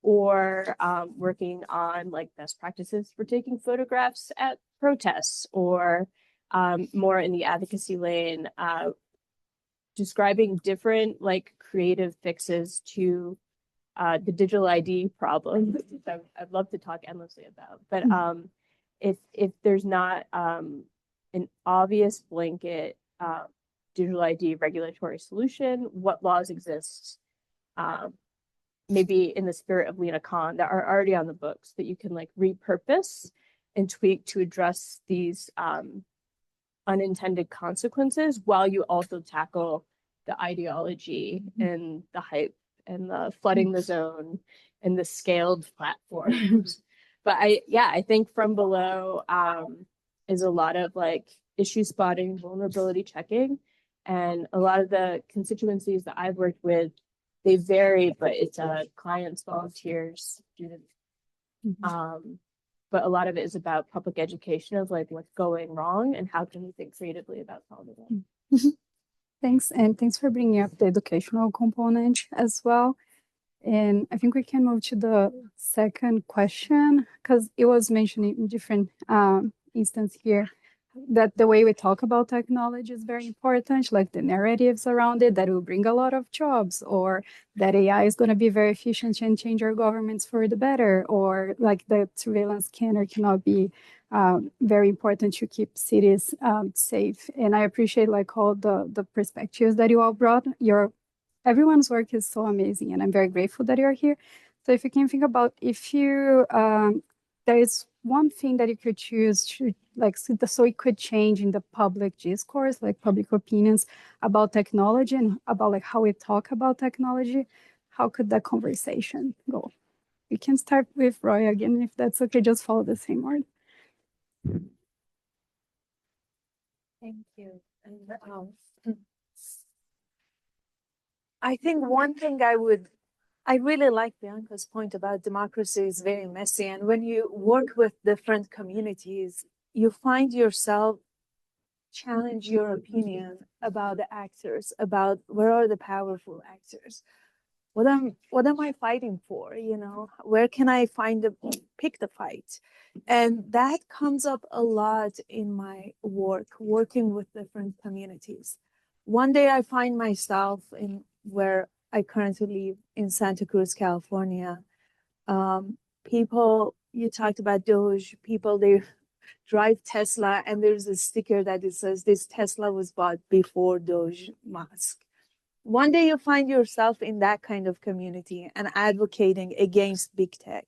Or working on like best practices for taking photographs at protests, or more in the advocacy lane, describing different like creative fixes to the digital ID problem, which I'd love to talk endlessly about. But if there's not an obvious blanket digital ID regulatory solution, what laws exist, maybe in the spirit of Lena Khan, that are already on the books that you can like repurpose and tweak to address these unintended consequences, while you also tackle the ideology and the hype and the flooding the zone and the scaled platforms. But I think from below is a lot of like issue spotting, vulnerability checking, and a lot of the constituencies that I've worked with, they vary, but it's clients, volunteers, students. But a lot of it is about public education of like what's going wrong and how can we think creatively about solving it.
Thanks, and thanks for bringing up the educational component as well. And I think we can move to the second question, because it was mentioned in different instances here that the way we talk about technology is very important, like the narratives around it, that will bring a lot of jobs, or that AI is going to be very efficient and change our governments for the better, or like the surveillance scanner cannot be very important to keep cities safe. And I appreciate like all the perspectives that you all brought. Everyone's work is so amazing, and I'm very grateful that you're here. So if you can think about, if you there is one thing that you could choose to like so it could change in the public discourse, like public opinions about technology and about like how we talk about technology, how could that conversation go? We can start with Roya again, if that's okay. Just follow the same word.
Thank you. And I think one thing I really like Bianca's point about democracy is very messy. And when you work with different communities, you find yourself challenge your opinion about the actors, about where are the powerful actors. What am I fighting for? You know, where can I pick the fight? And that comes up a lot in my work, working with different communities. One day I find myself in where I currently live in Santa Cruz, California. People, you talked about Doge, people, they drive Tesla, and there's a sticker that it says this Tesla was bought before Doge Musk. One day you find yourself in that kind of community and advocating against big tech,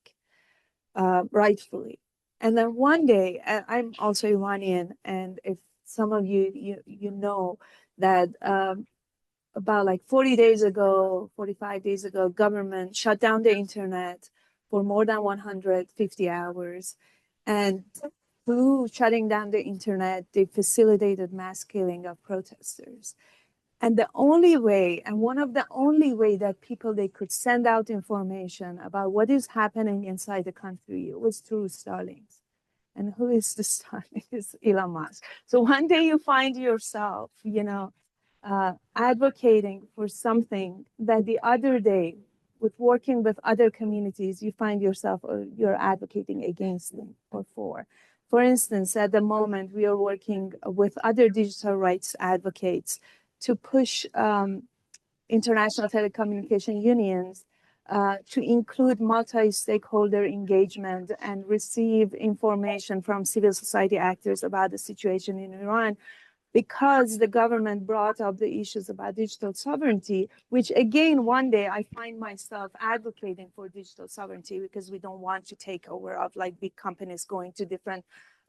rightfully. And then one day, I'm also Iranian, and if some of you know that about like 40 days ago, 45 days ago, government shut down the internet for more than 150 hours. And through shutting down the internet, they facilitated mass killing of protesters. And the only way, and one of the only way that people, they could send out information about what is happening inside the country was through Starlink. And who is the Starlink? It's Elon Musk. So one day you find yourself, advocating for something that the other day, with working with other communities, you find yourself you're advocating against them or for. For instance, at the moment, we are working with other digital rights advocates to push international telecommunication unions to include multi-stakeholder engagement and receive information from civil society actors about the situation in Iran, because the government brought up the issues about digital sovereignty, which again, one day I find myself advocating for digital sovereignty, because we don't want to take over of like big companies going to different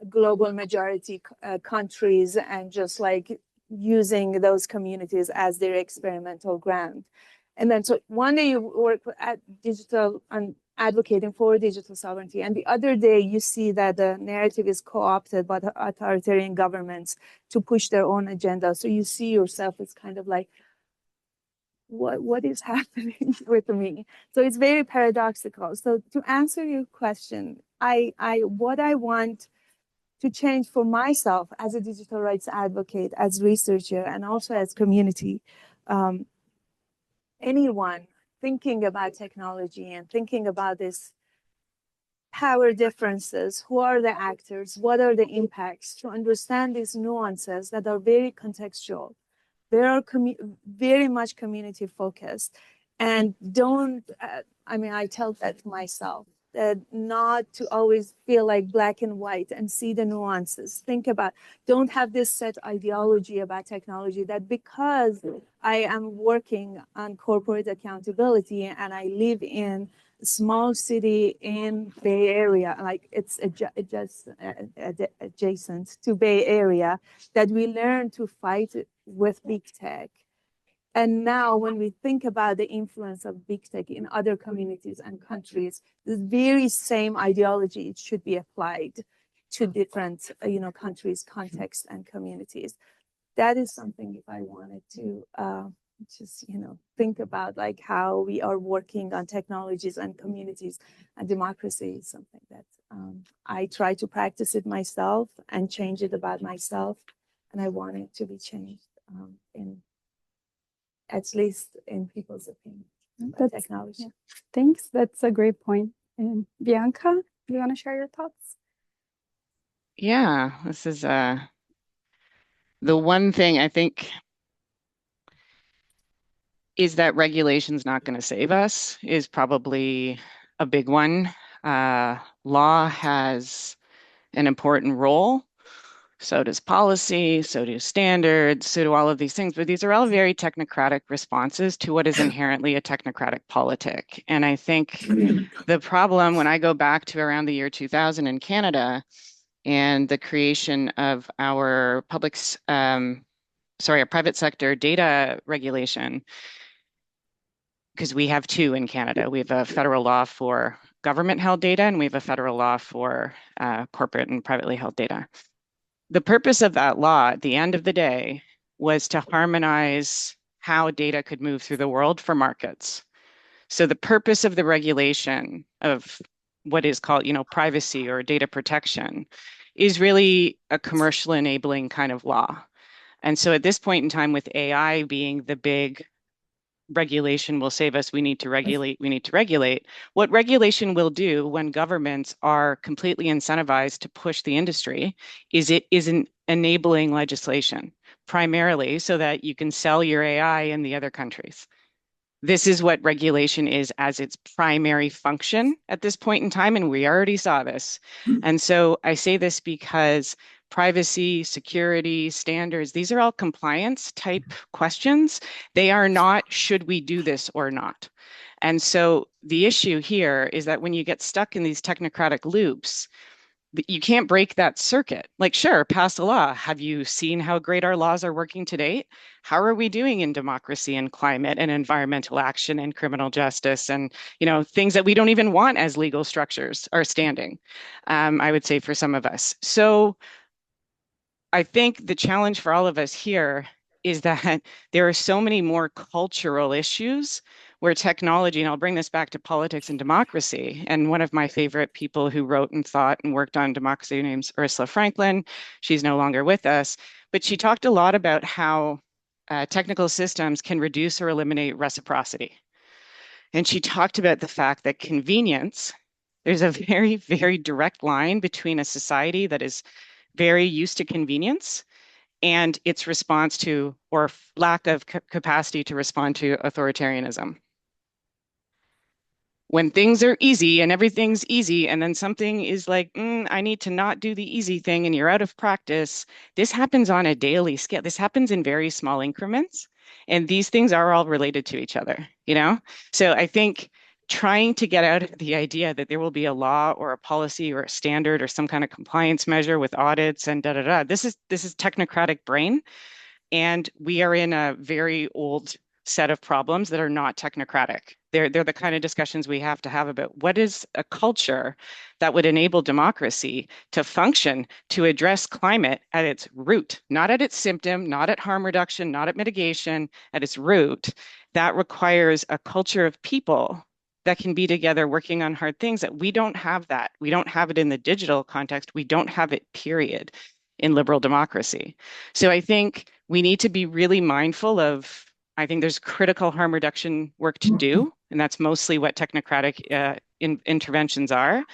global majority countries and just like using those communities as their experimental ground. And then so one day you work at digital and advocating for digital sovereignty, and the other day you see that the narrative is co-opted by the authoritarian governments to push their own agenda. So you see yourself as kind of like, what is happening with me? So it's very paradoxical. So to answer your question, what I want to change for myself as a digital rights advocate, as researcher, and also as community, anyone thinking about technology and thinking about this power differences, who are the actors, what are the impacts, to understand these nuances that are very contextual. They are very much community focused, and don't, I mean, I tell that to myself, that not to always feel like black and white and see the nuances. Think about, don't have this set ideology about technology that because I am working on corporate accountability and I live in a small city in Bay Area, like it's just adjacent to Bay Area, that we learn to fight with big tech. And now when we think about the influence of big tech in other communities and countries, the very same ideology should be applied to different countries, contexts, and communities. That is something if I wanted to just think about, like how we are working on technologies and communities and democracy is something that I try to practice it myself and change it about myself. And I want it to be changed at least in people's opinion about technology.
Yeah. Thanks. That's a great point. And Bianca, do you want to share your thoughts?
Yeah, this is the one thing I think is that regulation's not going to save us is probably a big one. Law has an important role. So does policy, so do standards, so do all of these things. But these are all very technocratic responses to what is inherently a technocratic politic. And I think the problem when I go back to around the year 2000 in Canada and the creation of our our private sector data regulation, because we have two in Canada. We have a federal law for government-held data, and we have a federal law for corporate and privately held data. The purpose of that law at the end of the day was to harmonize how data could move through the world for markets. So the purpose of the regulation of what is called, privacy or data protection is really a commercial enabling kind of law. And so at this point in time, with AI being the big regulation will save us, we need to regulate. What regulation will do when governments are completely incentivized to push the industry is it is an enabling legislation, primarily so that you can sell your AI in the other countries. This is what regulation is as its primary function at this point in time, and we already saw this. And so I say this because privacy, security, standards, these are all compliance type questions. They are not, should we do this or not? And so the issue here is that when you get stuck in these technocratic loops, you can't break that circuit. Like, sure, pass a law. Have you seen how great our laws are working to date? How are we doing in democracy and climate and environmental action and criminal justice and, things that we don't even want as legal structures are standing, I would say, for some of us. So I think the challenge for all of us here is that there are so many more cultural issues where technology, and I'll bring this back to politics and democracy. And one of my favorite people who wrote and thought and worked on democracy, her name's Ursula Franklin. She's no longer with us, but she talked a lot about how technical systems can reduce or eliminate reciprocity. And she talked about the fact that convenience, there's a very, very direct line between a society that is very used to convenience and its response to, or lack of capacity to respond to, authoritarianism. When things are easy and everything's easy, and then something is like, I need to not do the easy thing, and you're out of practice, this happens on a daily scale. This happens in very small increments, and these things are all related to each other, So I think trying to get out of the idea that there will be a law or a policy or a standard or some kind of compliance measure with audits and This is technocratic brain, and we are in a very old set of problems that are not technocratic. They're the kind of discussions we have to have about what is a culture that would enable democracy to function to address climate at its root, not at its symptom, not at harm reduction, not at mitigation, at its root. That requires a culture of people that can be together working on hard things. That we don't have that. We don't have it in the digital context. We don't have it, period, in liberal democracy. So I think we need to be really mindful of I think there's critical harm reduction work to do, and that's mostly what technocratic interventions are.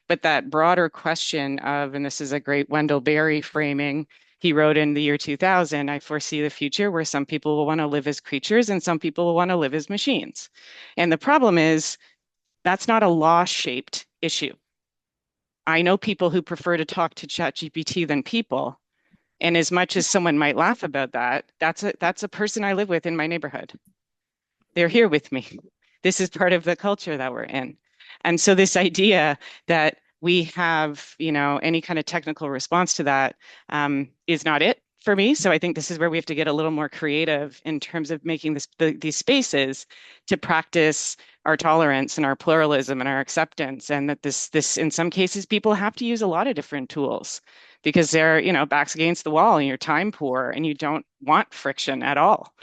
But that broader question of, and this is a great Wendell Berry framing, he wrote in the year 2000, I foresee the future where some people will want to live as creatures and some people will want to live as machines. And the problem is that's not a law-shaped issue. I know people who prefer to talk to ChatGPT than people. And as much as someone might laugh about that, that's a person I live with in my neighborhood. They're here with me. This is part of the culture that we're in. And so this idea that we have, any kind of technical response to that is not it for me. So I think this is where we have to get a little more creative in terms of making these spaces to practice our tolerance and our pluralism and our acceptance, and that this in some cases people have to use a lot of different tools because they're, backs against the wall and you're time poor and you don't want friction at all.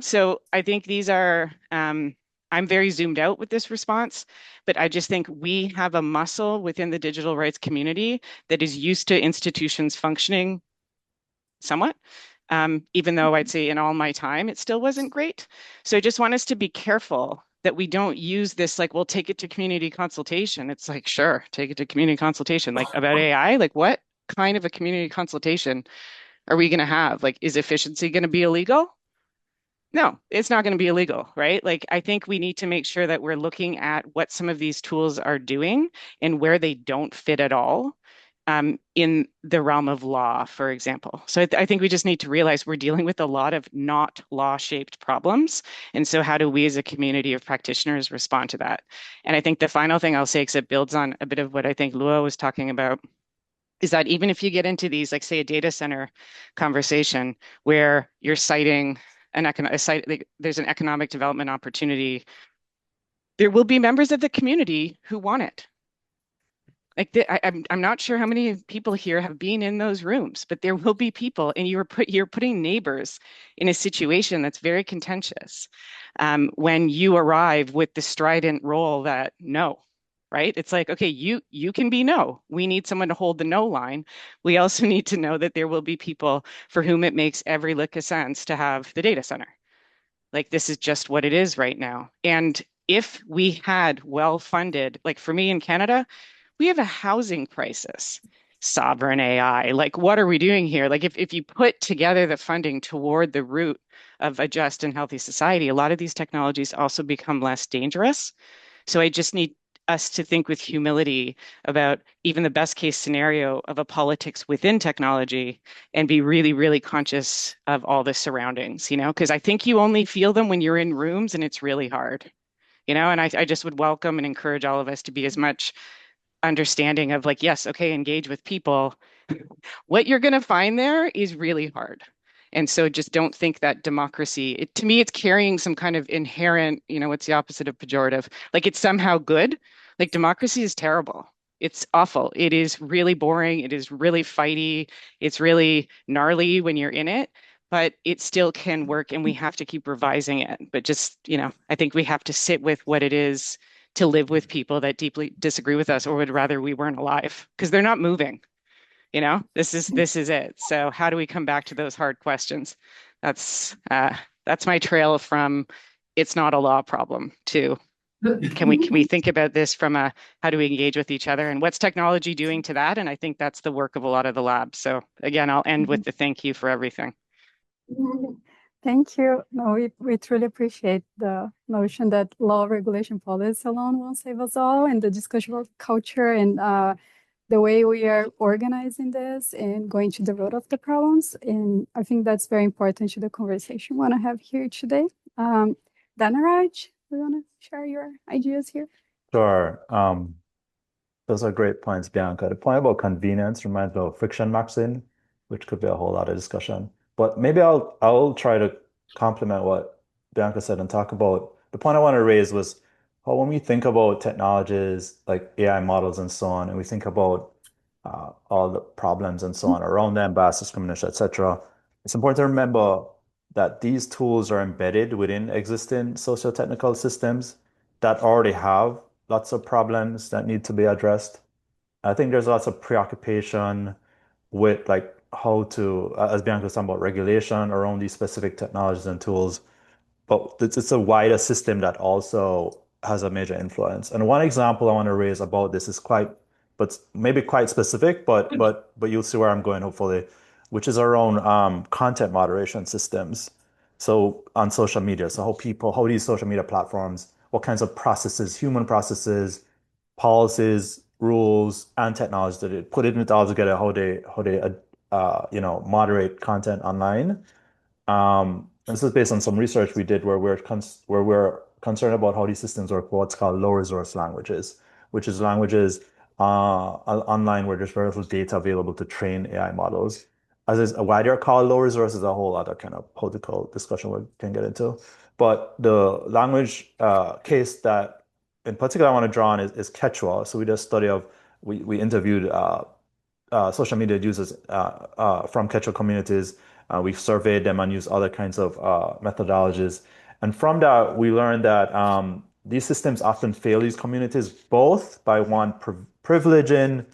So I think these are, I'm very zoomed out with this response, but I just think we have a muscle within the digital rights community that is used to institutions functioning somewhat, even though I'd say in all my time, it still wasn't great. So I just want us to be careful that we don't use this like, we'll take it to community consultation. It's like, sure, take it to community consultation. Like about AI, like what kind of a community consultation are we going to have? Like, is efficiency going to be illegal? No, it's not going to be illegal, right? Like, I think we need to make sure that we're looking at what some of these tools are doing and where they don't fit at all in the realm of law, for example. So I think we just need to realize we're dealing with a lot of not law-shaped problems. And so how do we as a community of practitioners respond to that? And I think the final thing I'll say, because it builds on a bit of what I think Lua was talking about, is that even if you get into these, like say a data center conversation where you're citing there's an economic development opportunity, there will be members of the community who want it. Like I'm not sure how many people here have been in those rooms, but there will be people, and you're putting neighbors in a situation that's very contentious when you arrive with the strident role that no, right? It's like, okay, you can be no. We need someone to hold the no line. We also need to know that there will be people for whom it makes every lick of sense to have the data center. Like this is just what it is right now. And if we had well-funded, like for me in Canada, we have a housing crisis, sovereign AI. Like, what are we doing here? Like, if you put together the funding toward the root of a just and healthy society, a lot of these technologies also become less dangerous. So I just need us to think with humility about even the best case scenario of a politics within technology and be really, really conscious of all the surroundings, because I think you only feel them when you're in rooms and it's really hard, and I just would welcome and encourage all of us to be as much understanding of like, yes, okay, engage with people. What you're going to find there is really hard. And so just don't think that democracy, to me, it's carrying some kind of inherent, what's the opposite of pejorative? Like it's somehow good. Like democracy is terrible. It's awful. It is really boring. It is really fighty. It's really gnarly when you're in it, but it still can work and we have to keep revising it. But just, I think we have to sit with what it is to live with people that deeply disagree with us or would rather we weren't alive because they're not moving. This is it. So how do we come back to those hard questions? That's my trail from it's not a law problem to can we think about this from a how do we engage with each other and what's technology doing to that? And I think that's the work of a lot of the labs. So again, I'll end with the thank you for everything.
Thank you. No, we truly appreciate the notion that law, regulation, policy alone won't save us all, and the discussion of culture and the way we are organizing this and going to the root of the problems. And I think that's very important to the conversation we want to have here today. Dhanaraj, do you want to share your ideas here?
Sure. Those are great points, Bianca. The point about convenience reminds me of friction maxing, which could be a whole lot of discussion. But maybe I'll try to complement what Bianca said and talk about the point I want to raise was how when we think about technologies like AI models and so on, and we think about all the problems and so on around them, bias discrimination, etc., it's important to remember that these tools are embedded within existing socio-technical systems that already have lots of problems that need to be addressed. I think there's lots of preoccupation with like how to, as Bianca was talking about, regulation around these specific technologies and tools. but it's a wider system that also has a major influence. And one example I want to raise about this is but maybe quite specific, but you'll see where I'm going hopefully, which is around content moderation systems. So on social media, so how these social media platforms, what kinds of processes, human processes, policies, rules, and technology that it put it all together, how they moderate content online. This is based on some research we did where we're concerned about how these systems work for what's called low resource languages, which is languages online where there's very little data available to train AI models. As is why they're called low resource is a whole other kind of political discussion we can get into. But the language case that in particular I want to draw on is Quechua. So we did a study of we interviewed social media users from Quechua communities. We've surveyed them and used other kinds of methodologies. And from that, we learned that these systems often fail these communities both by privileging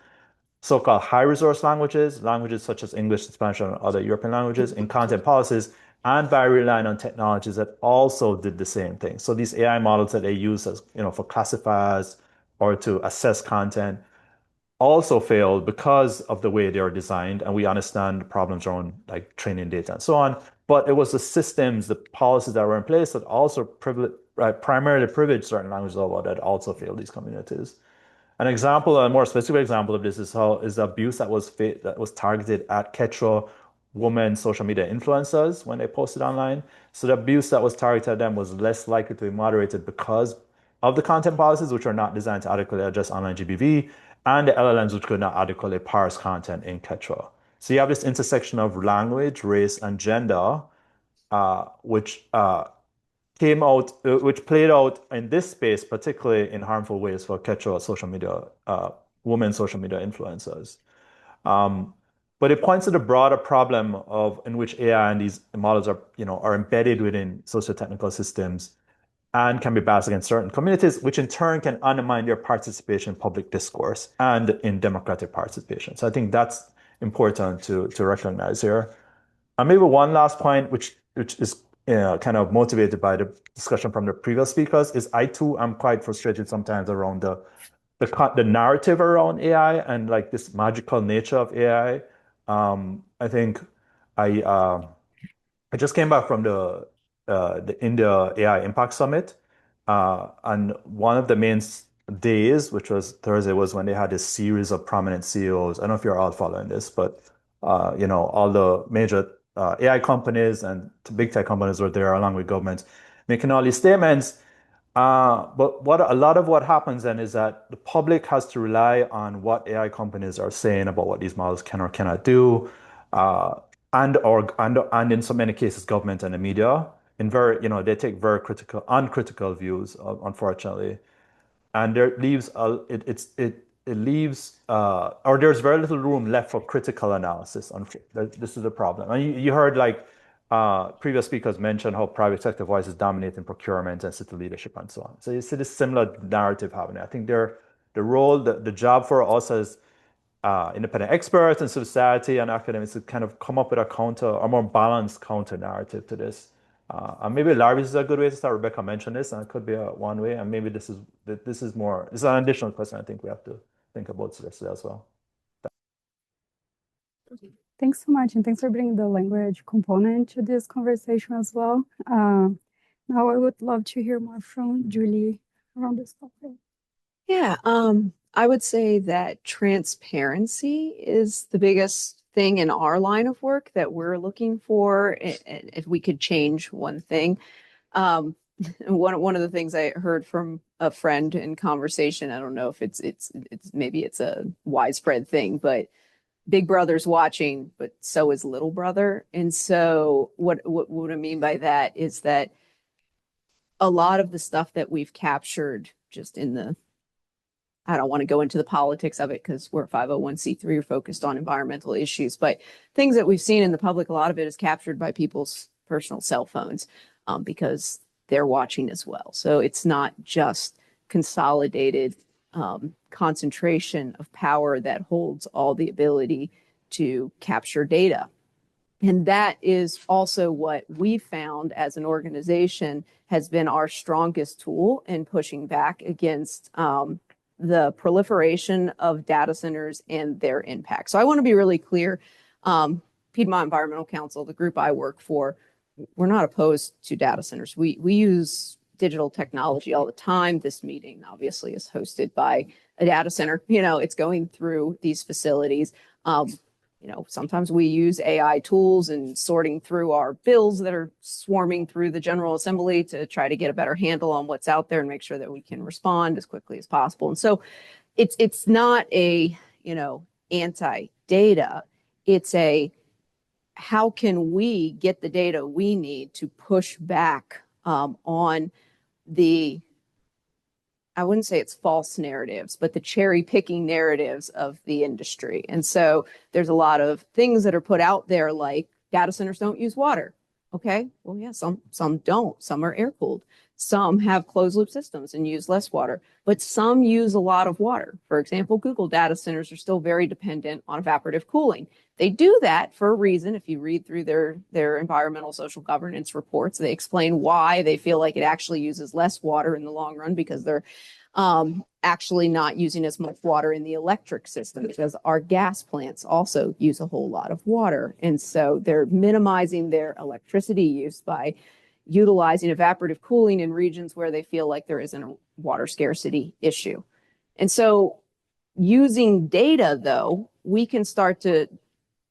so-called high-resource languages, languages such as English, Spanish, and other European languages in content policies, and by relying on technologies that also did the same thing. So these AI models that they use as, for classifiers or to assess content also failed because of the way they are designed, and we understand the problems around like training data and so on. But it was the systems, the policies that were in place that also primarily privileged certain languages that also failed these communities. An example, a more specific example of this is the abuse that was targeted at Quechua women social media influencers when they posted online. So the abuse that was targeted at them was less likely to be moderated because of the content policies, which are not designed to adequately address online GBV, and the LLMs, which could not adequately parse content in Quechua. So you have this intersection of language, race, and gender, which played out in this space, particularly in harmful ways for Quechua social media, women social media influencers. But it points to the broader problem in which AI and these models are embedded within socio-technical systems and can be biased against certain communities, which in turn can undermine their participation in public discourse and in democratic participation. So I think that's important to recognize here. And maybe one last point, which is kind of motivated by the discussion from the previous speakers, is I too am quite frustrated sometimes around the narrative around AI and like this magical nature of AI. I think I just came back from the India AI Impact Summit, and one of the main days, which was Thursday, was when they had this series of prominent CEOs. I don't know if you're all following this, but all the major AI companies and big tech companies were there along with governments making all these statements. But a lot of what happens then is that the public has to rely on what AI companies are saying about what these models can or cannot do, and in so many cases, government and the media they take very uncritical views, unfortunately, and there leaves or there's very little room left for critical analysis. This is the problem. And you heard previous speakers mention how private sector voices dominate in procurement and city leadership and so on. So you see this similar narrative happening. I think the job for us as independent experts and society and academics to kind of come up with a more balanced counter narrative to this. And maybe Larry is a good way to start. Rebecca mentioned this, and it could be one way. And maybe this is an additional question I think we have to think about this as well.
Thanks so much, and thanks for bringing the language component to this conversation as well. Now I would love to hear more from Julie around this topic.
Yeah, I would say that transparency is the biggest thing in our line of work that we're looking for. If we could change one thing, one of the things I heard from a friend in conversation, I don't know if it's maybe it's a widespread thing, but Big Brother's watching, but so is Little Brother. And so what I mean by that is that a lot of the stuff that we've captured just I don't want to go into the politics of it because we're 501c3, we're focused on environmental issues, but things that we've seen in the public, a lot of it is captured by people's personal cell phones because they're watching as well. So it's not just consolidated concentration of power that holds all the ability to capture data. And that is also what we found as an organization has been our strongest tool in pushing back against the proliferation of data centers and their impact. So I want to be really clear. Piedmont Environmental Council, the group I work for, we're not opposed to data centers. We use digital technology all the time. This meeting obviously is hosted by a data center. It's going through these facilities. Sometimes we use AI tools and sorting through our bills that are swarming through the General Assembly to try to get a better handle on what's out there and make sure that we can respond as quickly as possible. And so it's not a, anti-data. It's a, how can we get the data we need to push back on the, I wouldn't say it's false narratives, but the cherry picking narratives of the industry. And so there's a lot of things that are put out there like data centers don't use water. Okay, well, yeah, some don't. Some are air cooled. Some have closed loop systems and use less water, but some use a lot of water. For example, Google data centers are still very dependent on evaporative cooling. They do that for a reason. If you read through their environmental social governance reports, they explain why they feel like it actually uses less water in the long run, because they're actually not using as much water in the electric system, because our gas plants also use a whole lot of water. And so they're minimizing their electricity use by utilizing evaporative cooling in regions where they feel like there isn't a water scarcity issue. And so using data, though, we can start to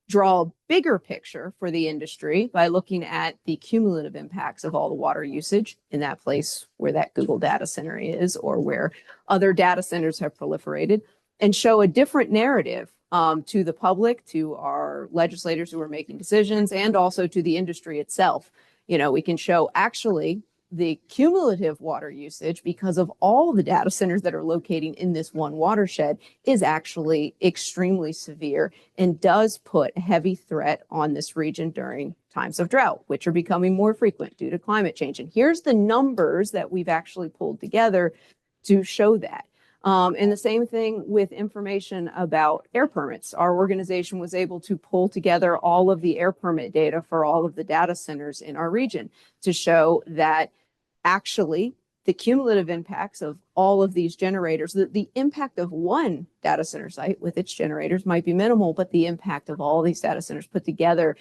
draw a bigger picture for the industry by looking at the cumulative impacts of all the water usage in that place where that Google data center is, or where other data centers have proliferated, and show a different narrative to the public, to our legislators who are making decisions, and also to the industry itself. We can show actually the cumulative water usage, because of all the data centers that are locating in this one watershed, is actually extremely severe and does put a heavy threat on this region during times of drought, which are becoming more frequent due to climate change. And here's the numbers that we've actually pulled together to show that. And the same thing with information about air permits. Our organization was able to pull together all of the air permit data for all of the data centers in our region to show that actually the cumulative impacts of all of these generators, the impact of one data center site with its generators might be minimal, but the impact of all these data centers put together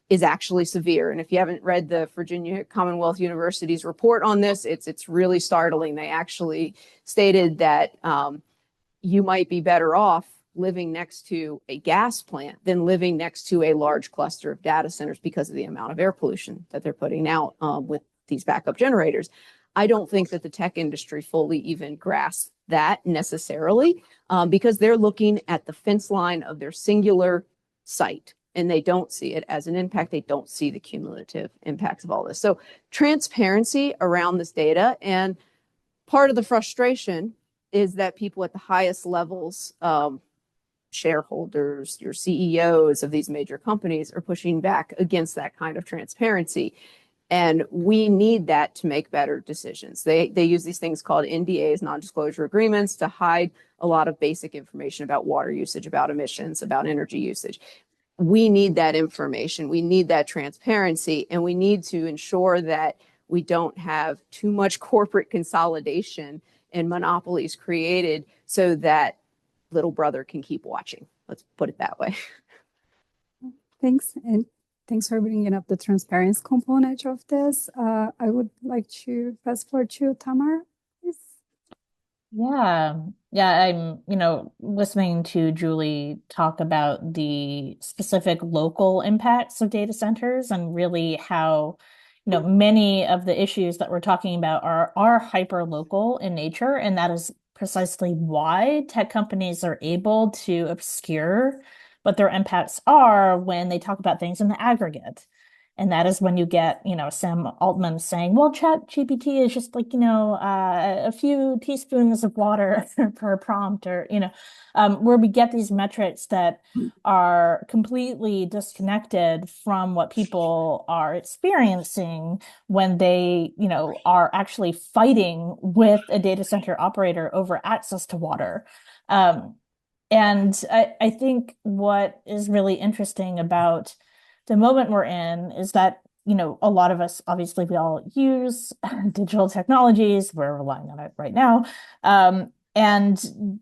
is actually severe. And if you haven't read the Virginia Commonwealth University's report on this, it's really startling. They actually stated that you might be better off living next to a gas plant than living next to a large cluster of data centers because of the amount of air pollution that they're putting out with these backup generators. I don't think that the tech industry fully even grasps that necessarily, because they're looking at the fence line of their singular site, and they don't see it as an impact. They don't see the cumulative impacts of all this. So transparency around this data, and part of the frustration is that people at the highest levels, shareholders, your CEOs of these major companies, are pushing back against that kind of transparency. And we need that to make better decisions. They use these things called NDAs, non-disclosure agreements, to hide a lot of basic information about water usage, about emissions, about energy usage. We need that information. We need that transparency, and we need to ensure that we don't have too much corporate consolidation and monopolies created so that little brother can keep watching. Let's put it that way.
Thanks. And thanks for bringing up the transparency component of this. I would like to fast forward to Tamara, please.
Yeah, I'm, listening to Julie talk about the specific local impacts of data centers, and really how, many of the issues that we're talking about are hyper local in nature, and that is precisely why tech companies are able to obscure what their impacts are when they talk about things in the aggregate. And that is when you get, Sam Altman saying, well, ChatGPT is just like, a few teaspoons of water per prompt, or, where we get these metrics that are completely disconnected from what people are experiencing when they, are actually fighting with a data center operator over access to water. And I think what is really interesting about the moment we're in is that, a lot of us, obviously, we all use digital technologies. We're relying on it right now. And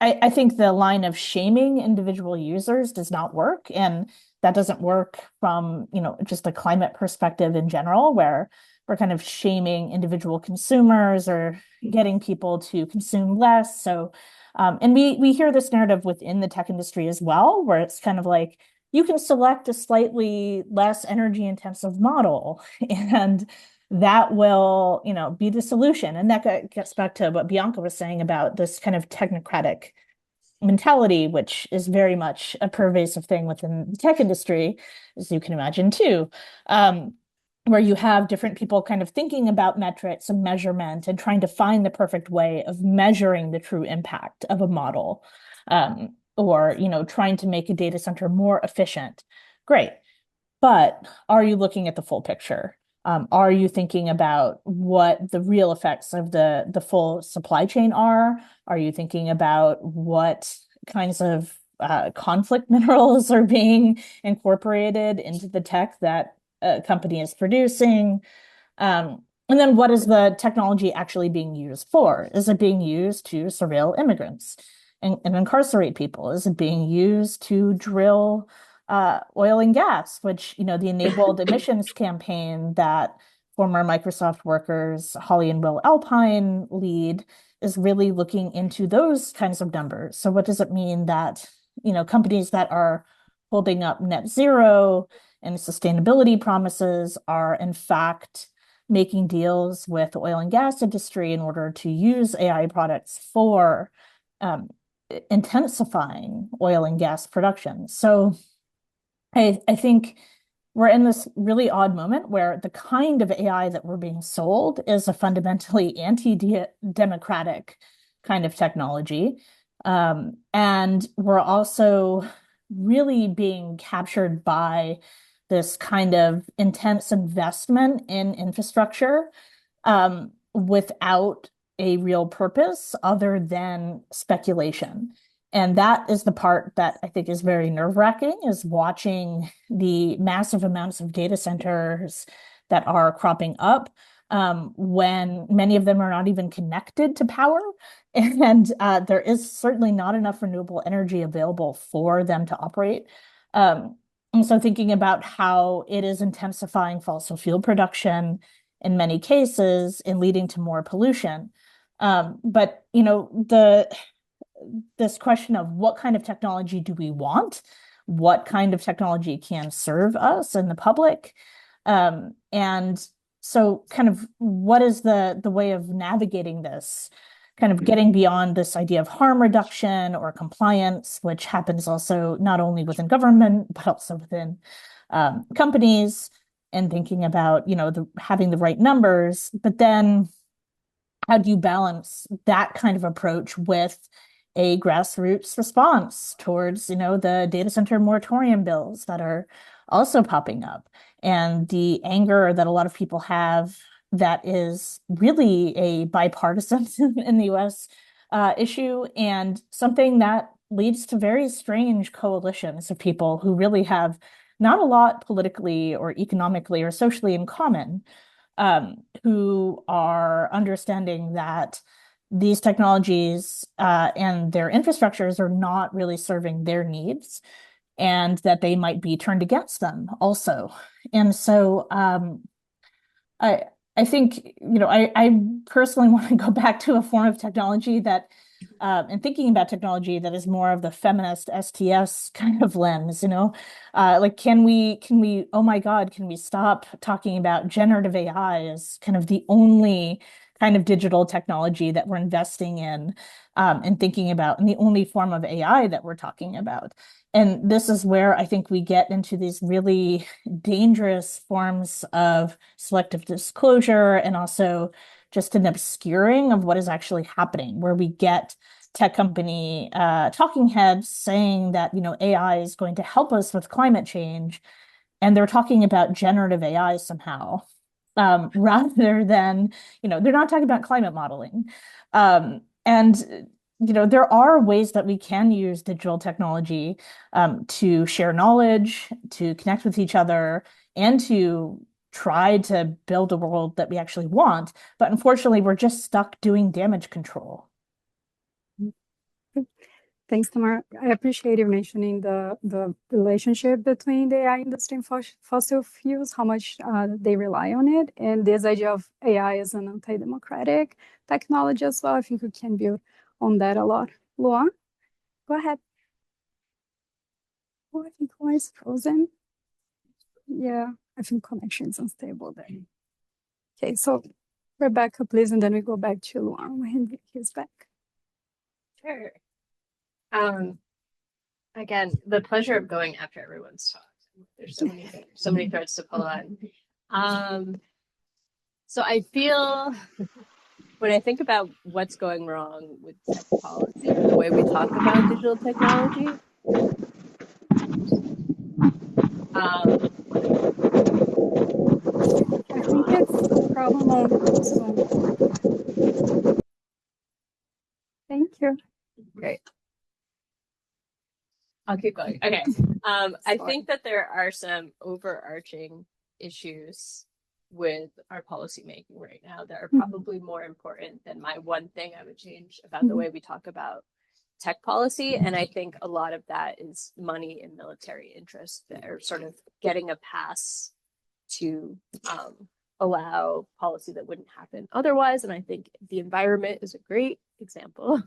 I think the line of shaming individual users does not work. And that doesn't work from, just a climate perspective in general, where we're kind of shaming individual consumers or getting people to consume less. So, and we hear this narrative within the tech industry as well, where it's kind of like, you can select a slightly less energy intensive model and that will, be the solution. And that gets back to what Bianca was saying about this kind of technocratic mentality, which is very much a pervasive thing within the tech industry, as you can imagine too, where you have different people kind of thinking about metrics and measurement and trying to find the perfect way of measuring the true impact of a model, or trying to make a data center more efficient. Great. But are you looking at the full picture? Are you thinking about what the real effects of the full supply chain are? Are you thinking about what kinds of conflict minerals are being incorporated into the tech that a company is producing? And then what is the technology actually being used for? Is it being used to surveil immigrants and incarcerate people? Is it being used to drill oil and gas, which, the enabled emissions campaign that former Microsoft workers, Holly and Will Alpine lead, is really looking into those kinds of numbers. So what does it mean that, companies that are holding up net zero and sustainability promises are in fact making deals with the oil and gas industry in order to use AI products for intensifying oil and gas production? So I think we're in this really odd moment where the kind of AI that we're being sold is a fundamentally anti-democratic kind of technology. And we're also really being captured by this kind of intense investment in infrastructure, without a real purpose other than speculation. And that is the part that I think is very nerve-wracking, is watching the massive amounts of data centers that are cropping up, when many of them are not even connected to power. And there is certainly not enough renewable energy available for them to operate. And so thinking about how it is intensifying fossil fuel production in many cases and leading to more pollution. But, this question of what kind of technology do we want? What kind of technology can serve us and the public? And so kind of what is the way of navigating this, kind of getting beyond this idea of harm reduction or compliance, which happens also not only within government, but also within companies, and thinking about, having the right numbers. But then how do you balance that kind of approach with a grassroots response towards, the data center moratorium bills that are also popping up, and the anger that a lot of people have that is really a bipartisan in the US issue, and something that leads to very strange coalitions of people who really have not a lot politically or economically or socially in common, who are understanding that these technologies and their infrastructures are not really serving their needs, and that they might be turned against them also. And so I think, I personally want to go back to a form of technology that, and thinking about technology that is more of the feminist STS kind of lens, like can we, oh my God, can we stop talking about generative AI as kind of the only kind of digital technology that we're investing in, and thinking about, and the only form of AI that we're talking about? And this is where I think we get into these really dangerous forms of selective disclosure, and also just an obscuring of what is actually happening, where we get tech company talking heads saying that, AI is going to help us with climate change, and they're talking about generative AI somehow, rather than, they're not talking about climate modeling. And there are ways that we can use digital technology to share knowledge, to connect with each other, and to try to build a world that we actually want. But unfortunately, we're just stuck doing damage control.
Thanks, Tamara. I appreciate you mentioning the relationship between the AI industry and fossil fuels, how much they rely on it, and this idea of AI as an anti-democratic technology as well. I think we can build on that a lot. Luan, go ahead. Oh, I think Luan is frozen. Yeah, I think connection is unstable there. Okay, so Rebecca, please, and then we go back to Luan when he's back.
Sure. Again, the pleasure of going after everyone's talk. There's so many threads to pull on. So I feel when I think about what's going wrong with tech policy, the way we talk about digital technology,
I think it's a problem on Zoom. Thank you.
Great. I'll keep going. Okay. I think that there are some overarching issues with our policy making right now that are probably more important than my one thing I would change about the way we talk about tech policy. And I think a lot of that is money and military interests that are sort of getting a pass to allow policy that wouldn't happen otherwise. And I think the environment is a great example.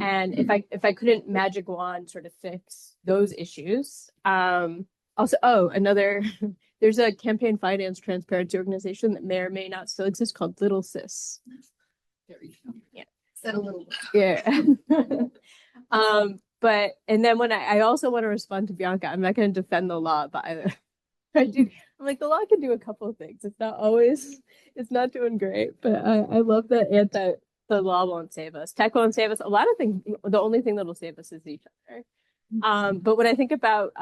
And if I couldn't magic wand sort of fix those issues, also, there's a campaign finance transparency organization that may or may not still exist called Little Sis.
There we go.
Yeah.
Said a little.
Yeah. And then when I also want to respond to Bianca, I'm not going to defend the law, but I'm like, the law can do a couple of things. It's not doing great, but I love that the law won't save us. Tech won't save us. A lot of things, the only thing that'll save us is each other. But when I think about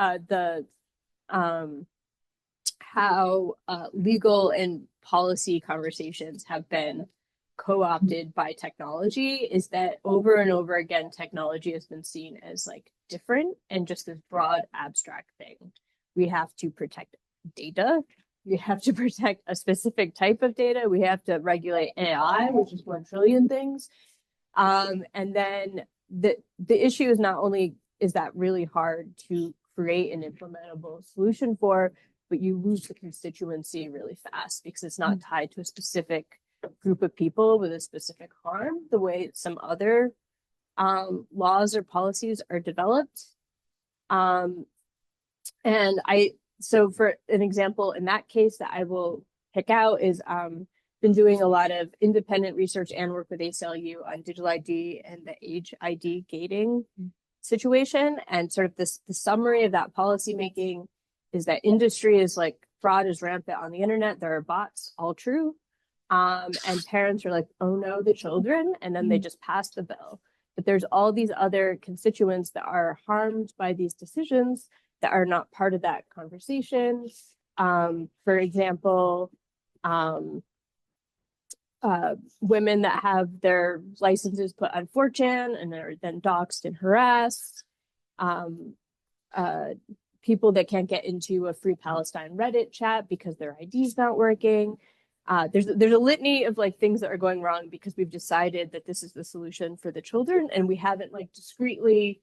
how legal and policy conversations have been co-opted by technology, is that over and over again, technology has been seen as like different and just this broad abstract thing. We have to protect data. We have to protect a specific type of data. We have to regulate AI, which is 1 trillion things. And then the issue is not only is that really hard to create an implementable solution for, but you lose the constituency really fast because it's not tied to a specific group of people with a specific harm, the way some other laws or policies are developed. So for an example, in that case that I will pick out is been doing a lot of independent research and work with ACLU on digital ID and the age ID gating situation. And sort of the summary of that policy making is that industry is like fraud is rampant on the internet. There are bots, all true. And parents are like, oh no, the children. And then they just pass the bill. But there's all these other constituents that are harmed by these decisions that are not part of that conversation. For example, women that have their licenses put on 4chan and are then doxxed and harassed. People that can't get into a Free Palestine Reddit chat because their ID's not working. There's a litany of like things that are going wrong because we've decided that this is the solution for the children, and we haven't like discreetly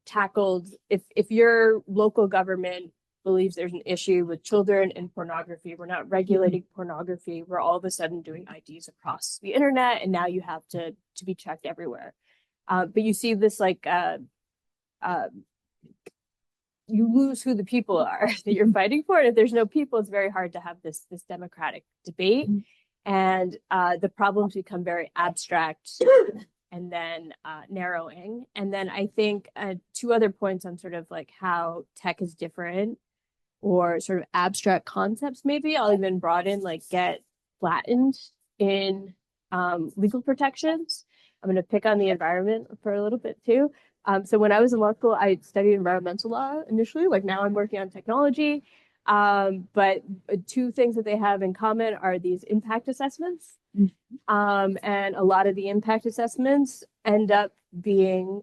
tackled if your local government believes there's an issue with children and pornography, we're not regulating pornography, we're all of a sudden doing IDs across the internet, and now you have to be checked everywhere. But you see this like you lose who the people are that you're fighting for. And if there's no people, it's very hard to have this democratic debate. And the problems become very abstract and then narrowing. And then I think 2 other points on sort of like how tech is different or sort of abstract concepts, maybe I'll even broaden, like get flattened in legal protections. I'm going to pick on the environment for a little bit too. So when I was in law school, I studied environmental law initially, like now I'm working on technology. But two things that they have in common are these impact assessments. And a lot of the impact assessments end up being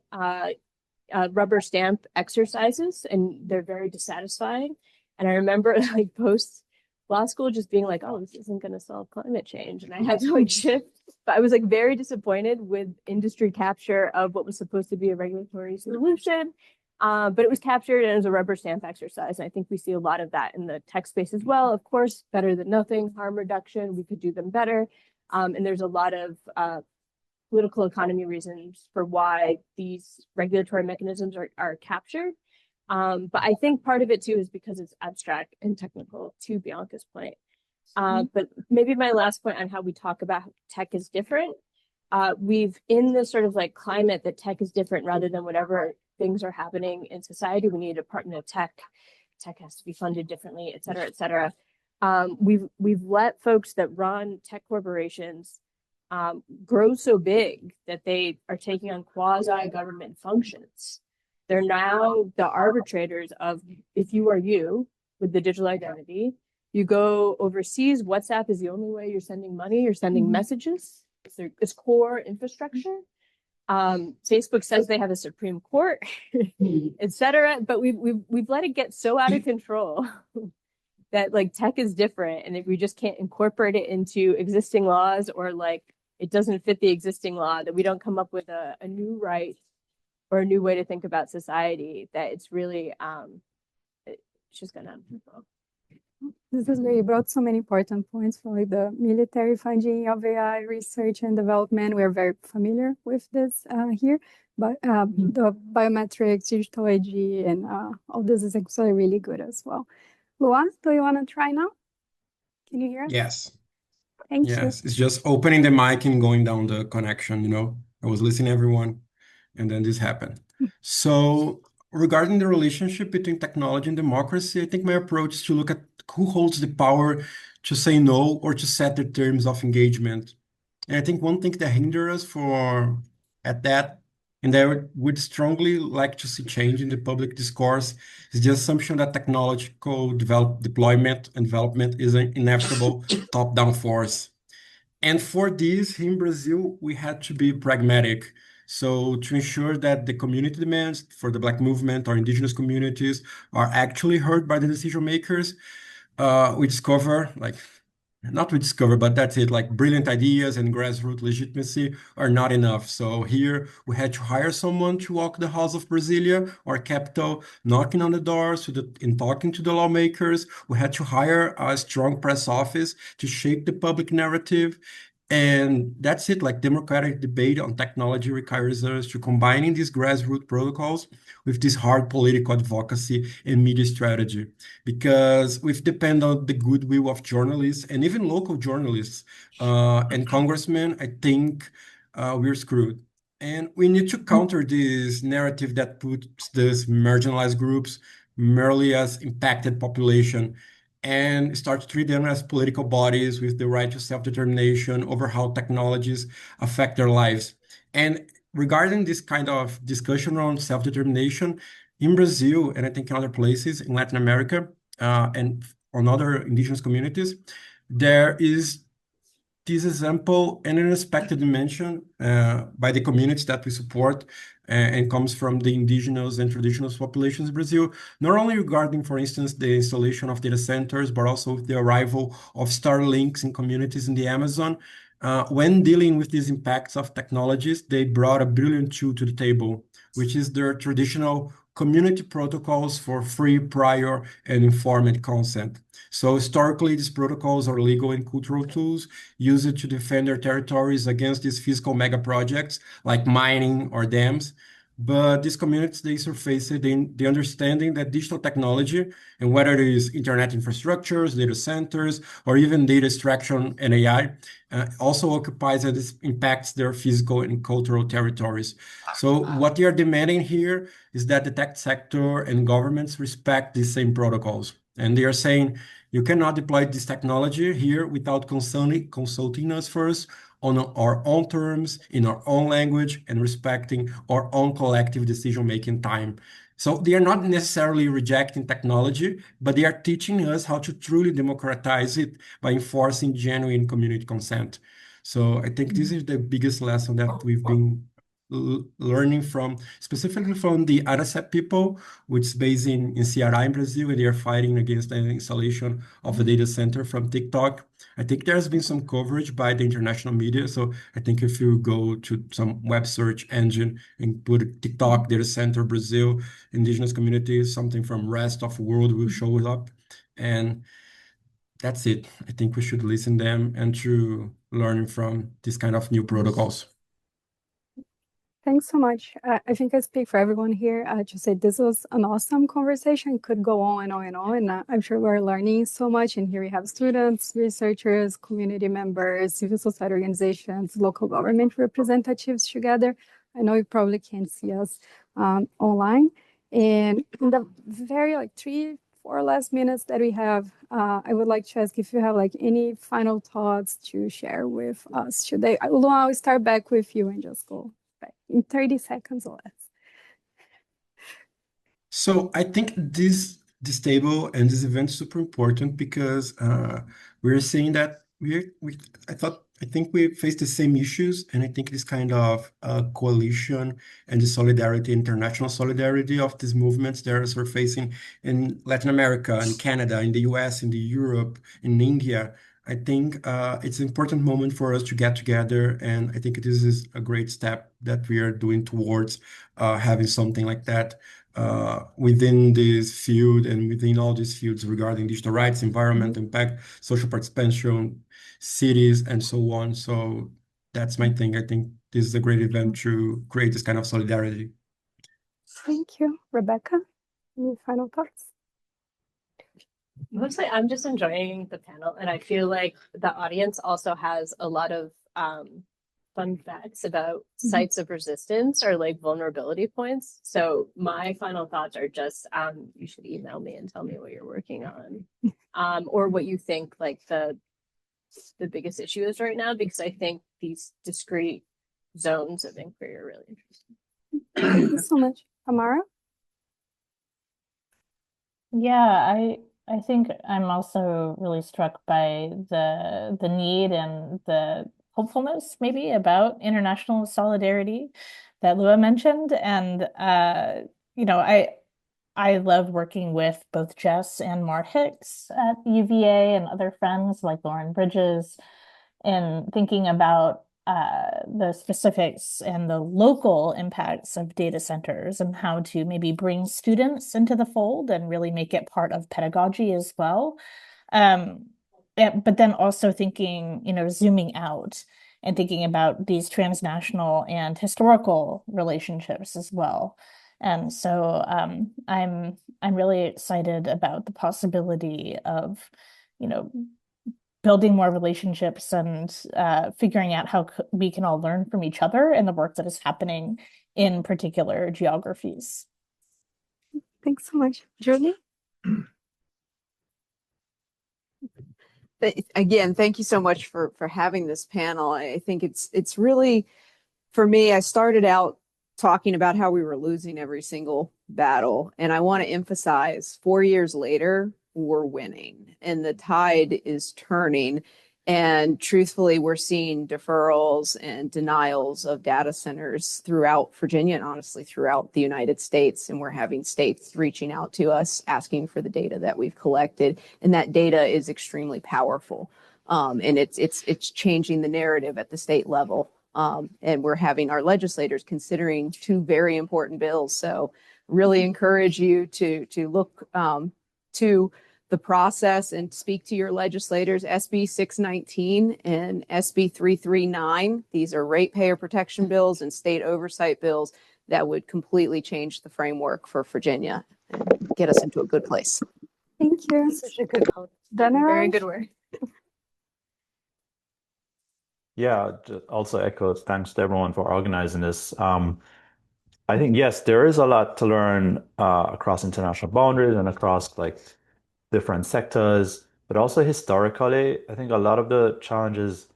rubber stamp exercises, and they're very dissatisfying. And I remember like post law school just being like, oh, this isn't going to solve climate change. And I had to like shift. But I was like very disappointed with industry capture of what was supposed to be a regulatory solution. But it was captured as a rubber stamp exercise. And I think we see a lot of that in the tech space as well. Of course, better than nothing, harm reduction, we could do them better. And there's a lot of political economy reasons for why these regulatory mechanisms are captured. But I think part of it too is because it's abstract and technical, to Bianca's point. But maybe my last point on how we talk about tech is different. We've in this sort of like climate that tech is different rather than whatever things are happening in society. We need a department of tech. Tech has to be funded differently, et cetera, et cetera. We've let folks that run tech corporations grow so big that they are taking on quasi-government functions. They're now the arbitrators of, if you are you with the digital identity, you go overseas, WhatsApp is the only way you're sending money, you're sending messages. It's core infrastructure. Facebook says they have a Supreme Court, et cetera, but we've let it get so out of control that like tech is different, and if we just can't incorporate it into existing laws, or like it doesn't fit the existing law, that we don't come up with a new right or a new way to think about society, that it's really it's just gonna.
This is great. You brought so many important points for like the military funding of AI research and development. We are very familiar with this here, but the biometrics, digital ID, and all this is actually really good as well. Luan, do you want to try now? Can you hear us?
Yes.
Thank you.
Yes. It's just opening the mic and going down the connection, you know. I was listening to everyone, and then this happened. So regarding the relationship between technology and democracy, I think my approach is to look at who holds the power to say no or to set the terms of engagement. And I think one thing that hinders us at that, and I would strongly like to see change in the public discourse, is the assumption that technological deployment and development is an inevitable top-down force. And for this, in Brazil, we had to be pragmatic. So to ensure that the community demands for the Black movement or indigenous communities are actually heard by the decision makers, we discover, like, not we discover, but that's it, like brilliant ideas and grassroots legitimacy are not enough. So here we had to hire someone to walk the halls of Brasilia, our capital, knocking on the doors and talking to the lawmakers. We had to hire a strong press office to shape the public narrative. And that's it, like democratic debate on technology requires us to combining these grassroots protocols with this hard political advocacy and media strategy. Because we depend on the goodwill of journalists and even local journalists and congressmen, I think we're screwed. And we need to counter this narrative that puts these marginalized groups merely as impacted population, and start to treat them as political bodies with the right to self-determination over how technologies affect their lives. And regarding this kind of discussion around self-determination, in Brazil, and I think in other places in Latin America, and on other indigenous communities, there is this example and an unexpected dimension by the communities that we support and comes from the indigenous and traditional populations in Brazil, not only regarding, for instance, the installation of data centers, but also with the arrival of Starlinks in communities in the Amazon. When dealing with these impacts of technologies, they brought a brilliant tool to the table, which is their traditional community protocols for free, prior, and informed consent. So historically, these protocols are legal and cultural tools used to defend their territories against these physical mega projects like mining or dams. But these communities, they surface the understanding that digital technology, and whether it is internet infrastructures, data centers, or even data extraction and AI, also occupies and impacts their physical and cultural territories. So what they are demanding here is that the tech sector and governments respect these same protocols. And they are saying, you cannot deploy this technology here without consulting us first on our own terms, in our own language, and respecting our own collective decision-making time. So they are not necessarily rejecting technology, but they are teaching us how to truly democratize it by enforcing genuine community consent. So I think this is the biggest lesson that we've been learning from, specifically from the Aracep people, which is based in Ceará in Brazil, and they are fighting against the installation of a data center from TikTok. I think there's been some coverage by the international media. So I think if you go to some web search engine and put TikTok data center Brazil, indigenous communities, something from rest of world will show up. And that's it. I think we should listen them and to learn from this kind of new protocols.
Thanks so much. I think I speak for everyone here to say this was an awesome conversation. Could go on and on and on. And I'm sure we're learning so much. And here we have students, researchers, community members, civil society organizations, local government representatives together. I know you probably can't see us online. And in the very 3-4 last minutes that we have, I would like to ask if you have any final thoughts to share with us today. I'll start back with you and just go in 30 seconds or less.
So I think this table and this event is super important because we're saying that I think we face the same issues, and I think this kind of coalition and the solidarity, international solidarity of these movements that are surfacing in Latin America, in Canada, in the US, in the Europe, in India. I think it's an important moment for us to get together, and I think this is a great step that we are doing towards having something like that within this field and within all these fields regarding digital rights, environment, impact, social participation, cities, and so on. So that's my thing. I think this is a great event to create this kind of solidarity.
Thank you. Rebecca, any final thoughts?
Mostly, I'm just enjoying the panel, and I feel like the audience also has a lot of fun facts about sites of resistance or vulnerability points. So my final thoughts are just you should email me and tell me what you're working on, or what you think the biggest issue is right now, because I think these discrete zones of inquiry are really interesting.
Thank you so much. Tamara?
Yeah, I think I'm also really struck by the need and the hopefulness maybe about international solidarity that Lua mentioned. And I love working with both Jess and Mart Hicks at UVA and other friends like Lauren Bridges in thinking about the specifics and the local impacts of data centers and how to maybe bring students into the fold and really make it part of pedagogy as well. But then also thinking, zooming out and thinking about these transnational and historical relationships as well. And so I'm really excited about the possibility of, building more relationships and figuring out how we can all learn from each other and the work that is happening in particular geographies.
Thanks so much. Julie?
Again, thank you so much for having this panel. I think it's really, for me, I started out talking about how we were losing every single battle, and I want to emphasize 4 years later, we're winning and the tide is turning. And truthfully, we're seeing deferrals and denials of data centers throughout Virginia and honestly throughout the United States. And we're having states reaching out to us asking for the data that we've collected. And that data is extremely powerful. And it's changing the narrative at the state level. And we're having our legislators considering 2 very important bills. So really encourage you to look to the process and speak to your legislators. SB 619 and SB 339. These are ratepayer protection bills and state oversight bills that would completely change the framework for Virginia and get us into a good place.
Thank you.
Such a good call.
Dhanaraj?
Very good work.
Yeah, also echoes thanks to everyone for organizing this. I think, yes, there is a lot to learn across international boundaries and across different sectors, but also historically, I think a lot of the challenges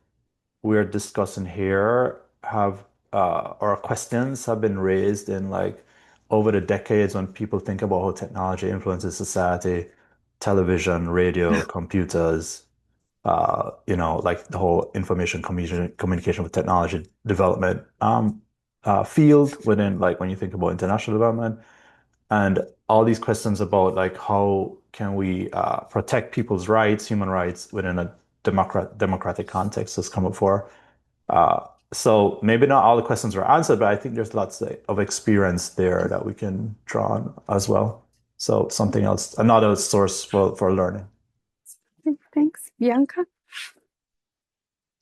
we're discussing here have or questions have been raised in like over the decades when people think about how technology influences society, television, radio, computers, like the whole information communication with technology development field within like when you think about international development and all these questions about like how can we protect people's rights, human rights within a democratic context has come up for. So maybe not all the questions were answered, but I think there's lots of experience there that we can draw on as well. So something else, another source for learning.
Thanks. Bianca?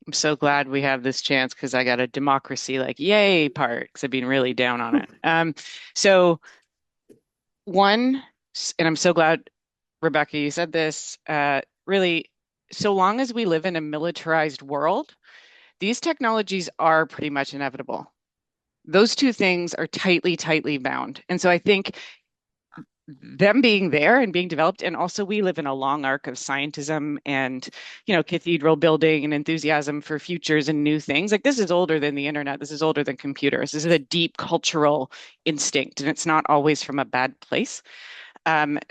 I'm so glad we have this chance because I got a democracy like yay part because I've been really down on it. So one, and I'm so glad, Rebecca, you said this, really, so long as we live in a militarized world, these technologies are pretty much inevitable. Those two things are tightly bound. And so I think them being there and being developed, and also we live in a long arc of scientism and, cathedral building and enthusiasm for futures and new things. Like this is older than the internet. This is older than computers. This is a deep cultural instinct, and it's not always from a bad place.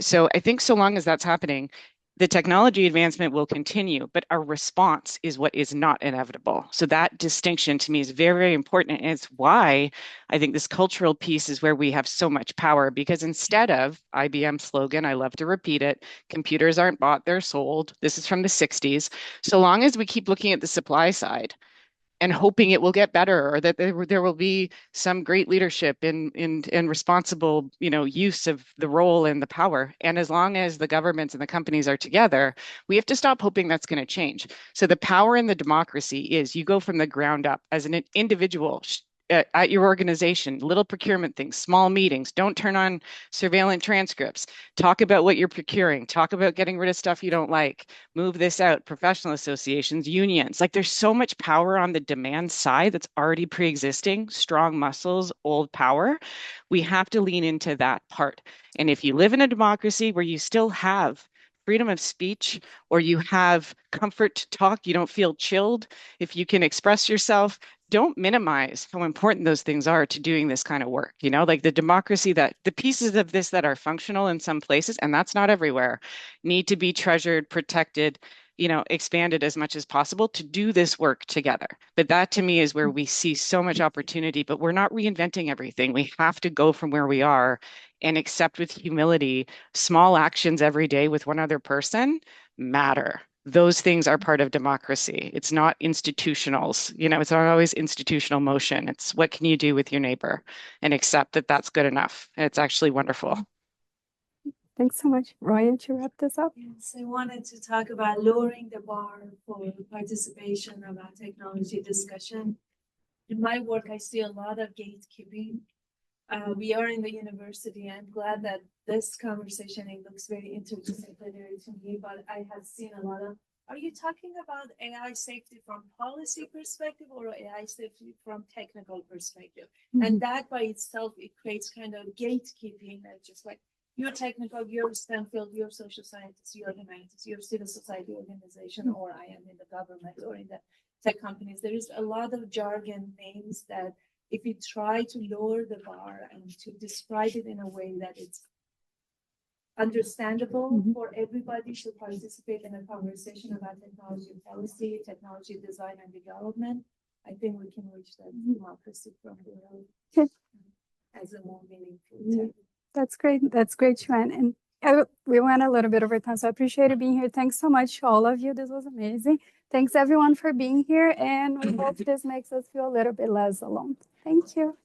So I think so long as that's happening, the technology advancement will continue, but our response is what is not inevitable. So that distinction to me is very important. And it's why I think this cultural piece is where we have so much power, because instead of IBM slogan, I love to repeat it, computers aren't bought, they're sold. This is from the 60s. So long as we keep looking at the supply side and hoping it will get better, or that there will be some great leadership in responsible, use of the role and the power. And as long as the governments and the companies are together, we have to stop hoping that's going to change. So the power in the democracy is you go from the ground up as an individual at your organization, little procurement things, small meetings. Don't turn on surveillance transcripts. Talk about what you're procuring. Talk about getting rid of stuff you don't like. Move this out. Professional associations, unions. Like there's so much power on the demand side that's already pre-existing, strong muscles, old power. We have to lean into that part. And if you live in a democracy where you still have freedom of speech, or you have comfort to talk, you don't feel chilled, if you can express yourself, don't minimize how important those things are to doing this kind of work. Like the democracy, that the pieces of this that are functional in some places, and that's not everywhere, need to be treasured, protected, expanded as much as possible to do this work together. But that to me is where we see so much opportunity, but we're not reinventing everything. We have to go from where we are and accept with humility small actions every day with one other person matter. Those things are part of democracy. It's not institutionals. It's not always institutional motion. It's what can you do with your neighbor and accept that that's good enough. It's actually wonderful.
Thanks so much. Roya, to wrap this up.
Yes, I wanted to talk about lowering the bar for participation about technology discussion. In my work, I see a lot of gatekeeping. We are in the university. I'm glad that this conversation, it looks very interdisciplinary to me, but I have seen a lot of, are you talking about AI safety from policy perspective or AI safety from technical perspective? And that by itself, it creates kind of gatekeeping that just like, you're technical, you're Stanfield, you're social scientists, you're humanities, you're civil society organization, or I am in the government or in the tech companies. There is a lot of jargon names that if you try to lower the bar and to describe it in a way that it's understandable for everybody to participate in a conversation about technology policy, technology design and development, I think we can reach that democracy from below as a more meaningful term.
That's great. That's great, Joanne. And we went a little bit over time, so I appreciate you being here. Thanks so much to all of you. This was amazing. Thanks everyone for being here, and we hope this makes us feel a little bit less alone. Thank you.